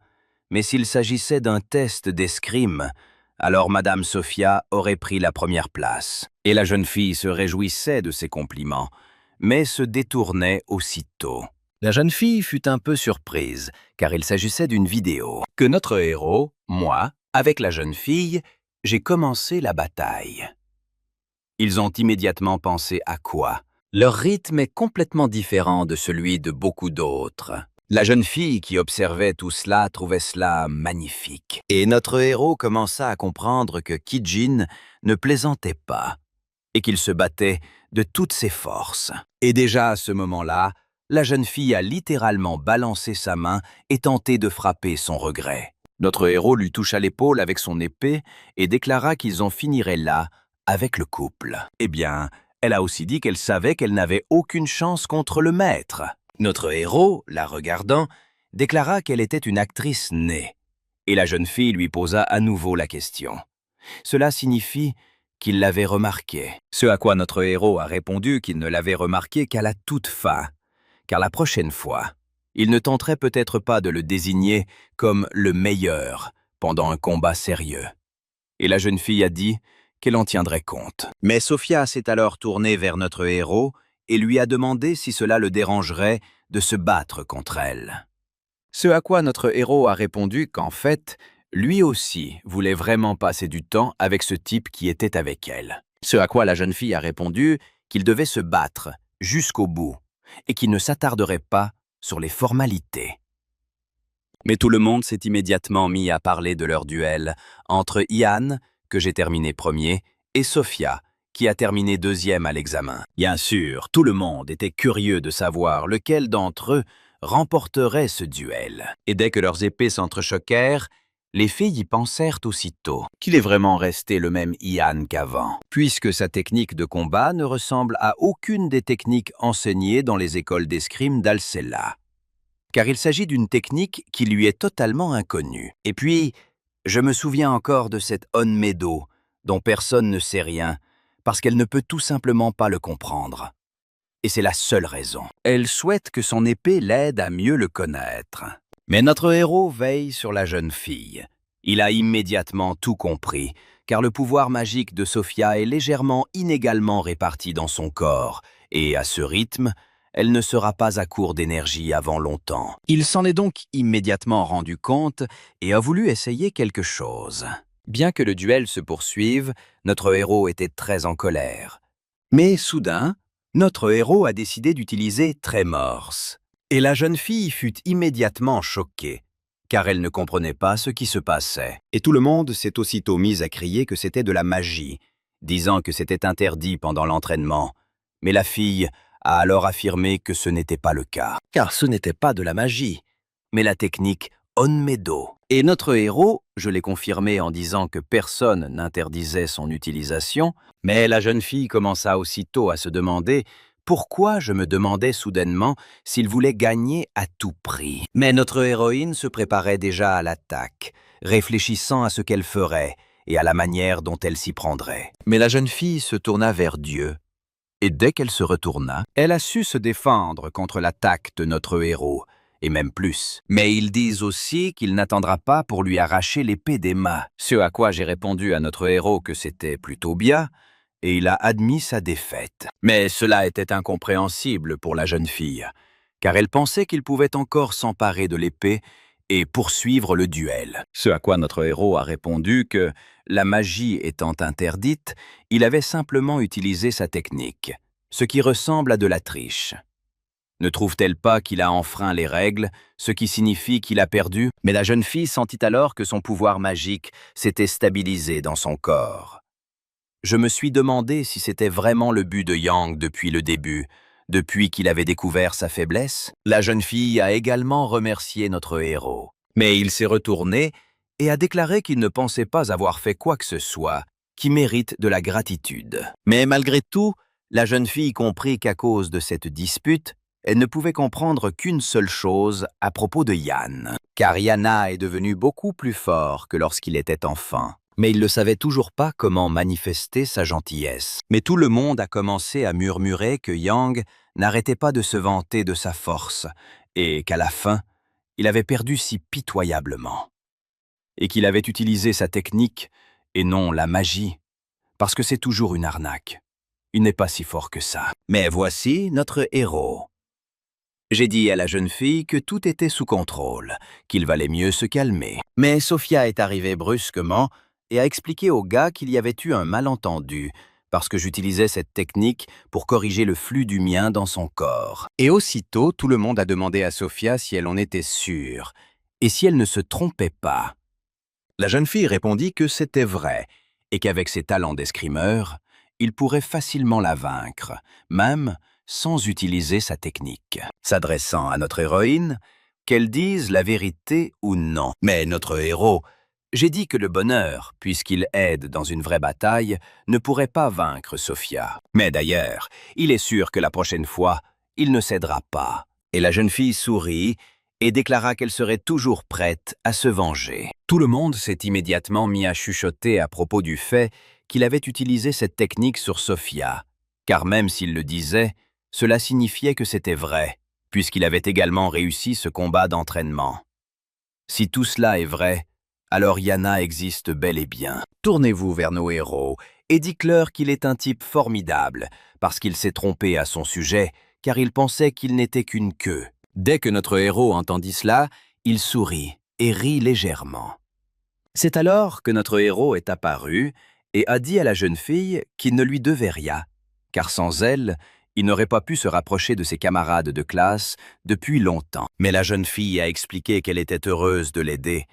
Mais s'il s'agissait d'un test d'escrime, alors Madame Sophia aurait pris la première place. Et la jeune fille se réjouissait de ces compliments, mais se détournait aussitôt. La jeune fille fut un peu surprise, car il s'agissait d'une vidéo. Que notre héros, moi, avec la jeune fille, j'ai commencé la bataille. Ils ont immédiatement pensé à quoi? Leur rythme est complètement différent de celui de beaucoup d'autres. La jeune fille qui observait tout cela trouvait cela magnifique. Et notre héros commença à comprendre que Kijin ne plaisantait pas et qu'il se battait de toutes ses forces. Et déjà à ce moment-là, la jeune fille a littéralement balancé sa main et tenté de frapper son regret. Notre héros lui toucha l'épaule avec son épée et déclara qu'ils en finiraient là avec le couple. Eh bien, elle a aussi dit qu'elle savait qu'elle n'avait aucune chance contre le maître. Notre héros, la regardant, déclara qu'elle était une actrice née. Et la jeune fille lui posa à nouveau la question. Cela signifie qu'il l'avait remarqué. Ce à quoi notre héros a répondu qu'il ne l'avait remarqué qu'à la toute fin, car la prochaine fois, il ne tenterait peut-être pas de le désigner comme le meilleur pendant un combat sérieux. Et la jeune fille a dit qu'elle en tiendrait compte. Mais Sophia s'est alors tournée vers notre héros et lui a demandé si cela le dérangerait de se battre contre elle. Ce à quoi notre héros a répondu qu'en fait, lui aussi voulait vraiment passer du temps avec ce type qui était avec elle. Ce à quoi la jeune fille a répondu qu'il devait se battre jusqu'au bout et qu'il ne s'attarderait pas sur les formalités. Mais tout le monde s'est immédiatement mis à parler de leur duel entre Ian, que j'ai terminé premier, et Sophia, qui a terminé deuxième à l'examen. Bien sûr, tout le monde était curieux de savoir lequel d'entre eux remporterait ce duel. Et dès que leurs épées s'entrechoquèrent, les filles y pensèrent aussitôt qu'il est vraiment resté le même Ian qu'avant, puisque sa technique de combat ne ressemble à aucune des techniques enseignées dans les écoles d'escrime d'Alcella. Car il s'agit d'une technique qui lui est totalement inconnue. Et puis, je me souviens encore de cette Onmedo, dont personne ne sait rien, parce qu'elle ne peut tout simplement pas le comprendre. Et c'est la seule raison. Elle souhaite que son épée l'aide à mieux le connaître. Mais notre héros veille sur la jeune fille. Il a immédiatement tout compris, car le pouvoir magique de Sophia est légèrement inégalement réparti dans son corps, et à ce rythme, elle ne sera pas à court d'énergie avant longtemps. Il s'en est donc immédiatement rendu compte et a voulu essayer quelque chose. Bien que le duel se poursuive, notre héros était très en colère. Mais soudain, notre héros a décidé d'utiliser Tremors. Et la jeune fille fut immédiatement choquée, car elle ne comprenait pas ce qui se passait. Et tout le monde s'est aussitôt mis à crier que c'était de la magie, disant que c'était interdit pendant l'entraînement. Mais la fille a alors affirmé que ce n'était pas le cas, car ce n'était pas de la magie, mais la technique Onmedo. Et notre héros, je l'ai confirmé en disant que personne n'interdisait son utilisation, mais la jeune fille commença aussitôt à se demander pourquoi je me demandais soudainement s'il voulait gagner à tout prix. Mais notre héroïne se préparait déjà à l'attaque, réfléchissant à ce qu'elle ferait et à la manière dont elle s'y prendrait. Mais la jeune fille se tourna vers Dieu, et dès qu'elle se retourna, elle a su se défendre contre l'attaque de notre héros, et même plus. Mais ils disent aussi qu'il n'attendra pas pour lui arracher l'épée des mains. Ce à quoi j'ai répondu à notre héros que c'était plutôt bien, et il a admis sa défaite. Mais cela était incompréhensible pour la jeune fille, car elle pensait qu'il pouvait encore s'emparer de l'épée et poursuivre le duel. Ce à quoi notre héros a répondu que, la magie étant interdite, il avait simplement utilisé sa technique, ce qui ressemble à de la triche. Ne trouve-t-elle pas qu'il a enfreint les règles, ce qui signifie qu'il a perdu? Mais la jeune fille sentit alors que son pouvoir magique s'était stabilisé dans son corps. Je me suis demandé si c'était vraiment le but de Yang depuis le début, depuis qu'il avait découvert sa faiblesse. La jeune fille a également remercié notre héros. Mais il s'est retourné et a déclaré qu'il ne pensait pas avoir fait quoi que ce soit qui mérite de la gratitude. Mais malgré tout, la jeune fille comprit qu'à cause de cette dispute, elle ne pouvait comprendre qu'une seule chose à propos de Yan, car Yana est devenu beaucoup plus fort que lorsqu'il était enfant. Mais il ne savait toujours pas comment manifester sa gentillesse. Mais tout le monde a commencé à murmurer que Yang n'arrêtait pas de se vanter de sa force, et qu'à la fin, il avait perdu si pitoyablement. Et qu'il avait utilisé sa technique, et non la magie, parce que c'est toujours une arnaque. il n'est pas si fort que ça. Mais voici notre héros. J'ai dit à la jeune fille que tout était sous contrôle, qu'il valait mieux se calmer. Mais Sophia est arrivée brusquement et a expliqué au gars qu'il y avait eu un malentendu, parce que j'utilisais cette technique pour corriger le flux du mien dans son corps. Et aussitôt, tout le monde a demandé à Sophia si elle en était sûre, et si elle ne se trompait pas. La jeune fille répondit que c'était vrai, et qu'avec ses talents d'escrimeur, il pourrait facilement la vaincre, même sans utiliser sa technique. S'adressant à notre héroïne, qu'elle dise la vérité ou non. Mais notre héros, j'ai dit que le bonheur, puisqu'il aide dans une vraie bataille, ne pourrait pas vaincre Sophia. Mais d'ailleurs, il est sûr que la prochaine fois, il ne cédera pas. Et la jeune fille sourit et déclara qu'elle serait toujours prête à se venger. Tout le monde s'est immédiatement mis à chuchoter à propos du fait qu'il avait utilisé cette technique sur Sophia, car même s'il le disait, cela signifiait que c'était vrai, puisqu'il avait également réussi ce combat d'entraînement. Si tout cela est vrai, alors Yana existe bel et bien. Tournez-vous vers nos héros et dites-leur qu'il est un type formidable, parce qu'il s'est trompé à son sujet, car il pensait qu'il n'était qu'une queue. Dès que notre héros entendit cela, il sourit et rit légèrement. C'est alors que notre héros est apparu et a dit à la jeune fille qu'il ne lui devait rien, car sans elle, il n'aurait pas pu se rapprocher de ses camarades de classe depuis longtemps. Mais la jeune fille a expliqué qu'elle était heureuse de l'aider,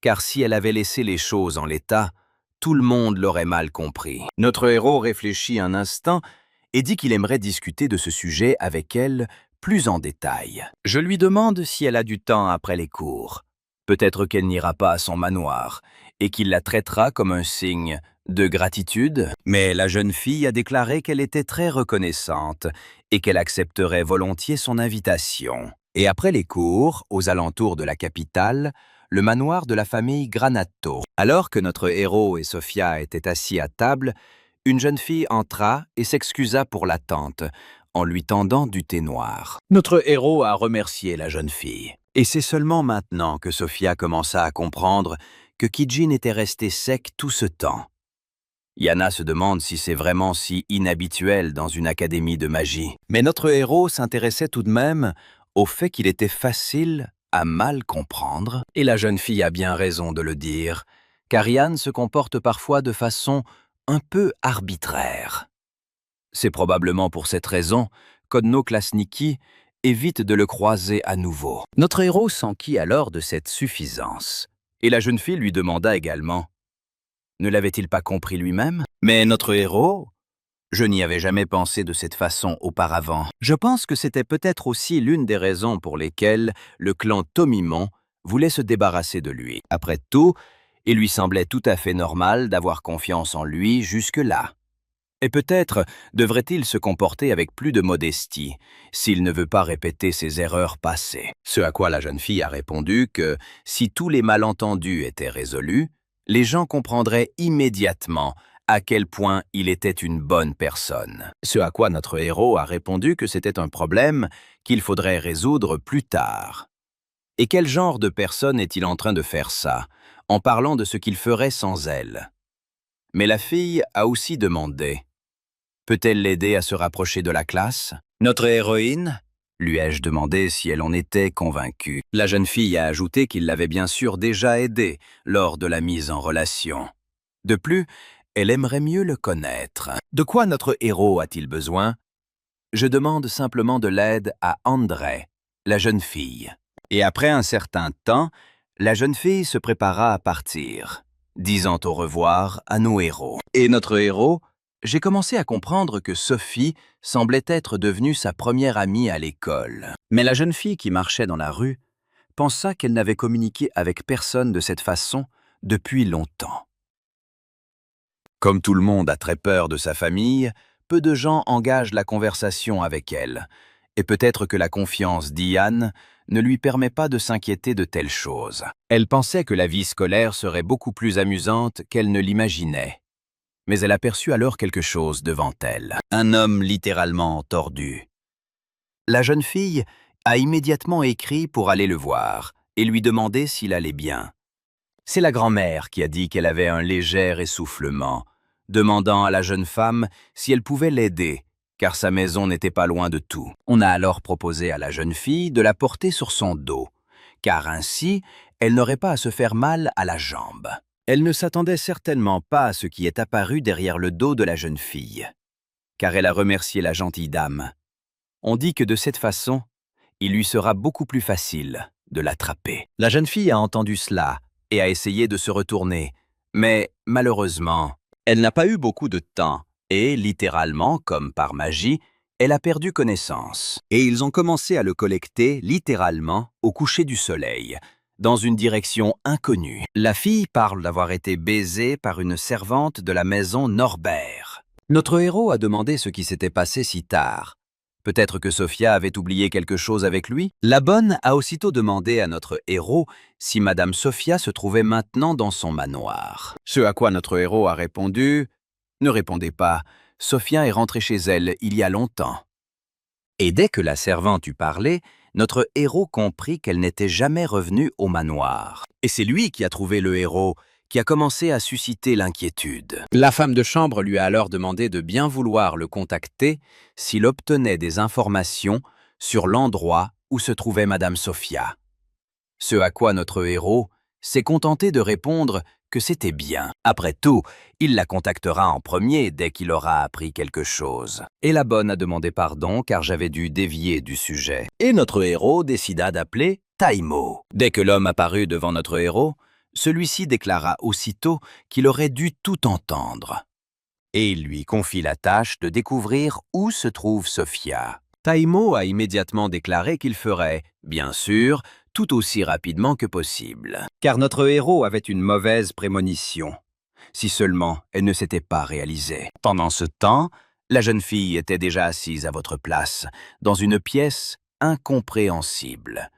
car si elle avait laissé les choses en l'état, tout le monde l'aurait mal compris. Notre héros réfléchit un instant et dit qu'il aimerait discuter de ce sujet avec elle plus en détail. Je lui demande si elle a du temps après les cours. Peut-être qu'elle n'ira pas à son manoir et qu'il la traitera comme un signe de gratitude. Mais la jeune fille a déclaré qu'elle était très reconnaissante et qu'elle accepterait volontiers son invitation. Et après les cours, aux alentours de la capitale, le manoir de la famille Granato. Alors que notre héros et Sophia étaient assis à table, une jeune fille entra et s'excusa pour l'attente, en lui tendant du thé noir. Notre héros a remercié la jeune fille. Et c'est seulement maintenant que Sophia commença à comprendre que Kijin était resté sec tout ce temps. Yana se demande si c'est vraiment si inhabituel dans une académie de magie. Mais notre héros s'intéressait tout de même au fait qu'il était facile à mal comprendre, et la jeune fille a bien raison de le dire, car Yann se comporte parfois de façon un peu arbitraire. C'est probablement pour cette raison qu'Odno Klasniki évite de le croiser à nouveau. Notre héros s'enquit alors de cette suffisance, et la jeune fille lui demanda également « Ne l'avait-il pas compris lui-même » Mais notre héros, je n'y avais jamais pensé de cette façon auparavant. Je pense que c'était peut-être aussi l'une des raisons pour lesquelles le clan Tomimon voulait se débarrasser de lui. Après tout, il lui semblait tout à fait normal d'avoir confiance en lui jusque-là. Et peut-être devrait-il se comporter avec plus de modestie, s'il ne veut pas répéter ses erreurs passées. Ce à quoi la jeune fille a répondu que, si tous les malentendus étaient résolus, les gens comprendraient immédiatement à quel point il était une bonne personne. Ce à quoi notre héros a répondu que c'était un problème qu'il faudrait résoudre plus tard. Et quel genre de personne est-il en train de faire ça, en parlant de ce qu'il ferait sans elle? Mais la fille a aussi demandé « Peut-elle l'aider à se rapprocher de la classe ?» Notre héroïne, lui ai-je demandé si elle en était convaincue. La jeune fille a ajouté qu'il l'avait bien sûr déjà aidée lors de la mise en relation. De plus, elle aimerait mieux le connaître. De quoi notre héros a-t-il besoin? Je demande simplement de l'aide à André, la jeune fille. Et après un certain temps, la jeune fille se prépara à partir, disant au revoir à nos héros. Et notre héros, j'ai commencé à comprendre que Sophie semblait être devenue sa première amie à l'école. Mais la jeune fille qui marchait dans la rue pensa qu'elle n'avait communiqué avec personne de cette façon depuis longtemps. Comme tout le monde a très peur de sa famille, peu de gens engagent la conversation avec elle, et peut-être que la confiance d'Ian ne lui permet pas de s'inquiéter de telles choses. Elle pensait que la vie scolaire serait beaucoup plus amusante qu'elle ne l'imaginait. Mais elle aperçut alors quelque chose devant elle, un homme littéralement tordu. La jeune fille a immédiatement écrit pour aller le voir et lui demander s'il allait bien. C'est la grand-mère qui a dit qu'elle avait un léger essoufflement, demandant à la jeune femme si elle pouvait l'aider, car sa maison n'était pas loin de tout. On a alors proposé à la jeune fille de la porter sur son dos, car ainsi, elle n'aurait pas à se faire mal à la jambe. Elle ne s'attendait certainement pas à ce qui est apparu derrière le dos de la jeune fille, car elle a remercié la gentille dame. On dit que de cette façon, il lui sera beaucoup plus facile de l'attraper. La jeune fille a entendu cela et a essayé de se retourner, mais malheureusement, elle n'a pas eu beaucoup de temps et, littéralement, comme par magie, elle a perdu connaissance. Et ils ont commencé à le collecter, littéralement, au coucher du soleil, dans une direction inconnue. La fille parle d'avoir été baisée par une servante de la maison Norbert. Notre héros a demandé ce qui s'était passé si tard. Peut-être que Sophia avait oublié quelque chose avec lui? La bonne a aussitôt demandé à notre héros si Madame Sophia se trouvait maintenant dans son manoir. Ce à quoi notre héros a répondu « Ne répondez pas, Sophia est rentrée chez elle il y a longtemps. » Et dès que la servante eut parlé, notre héros comprit qu'elle n'était jamais revenue au manoir. Et c'est lui qui a trouvé le héros, qui a commencé à susciter l'inquiétude. La femme de chambre lui a alors demandé de bien vouloir le contacter s'il obtenait des informations sur l'endroit où se trouvait Madame Sophia. Ce à quoi notre héros s'est contenté de répondre que c'était bien. Après tout, il la contactera en premier dès qu'il aura appris quelque chose. Et la bonne a demandé pardon car j'avais dû dévier du sujet. Et notre héros décida d'appeler Taimo. Dès que l'homme apparut devant notre héros, celui-ci déclara aussitôt qu'il aurait dû tout entendre. Et il lui confie la tâche de découvrir où se trouve Sophia. Taimo a immédiatement déclaré qu'il ferait, bien sûr, tout aussi rapidement que possible. Car notre héros avait une mauvaise prémonition, si seulement elle ne s'était pas réalisée. Pendant ce temps, la jeune fille était déjà assise à votre place, dans une pièce incompréhensible.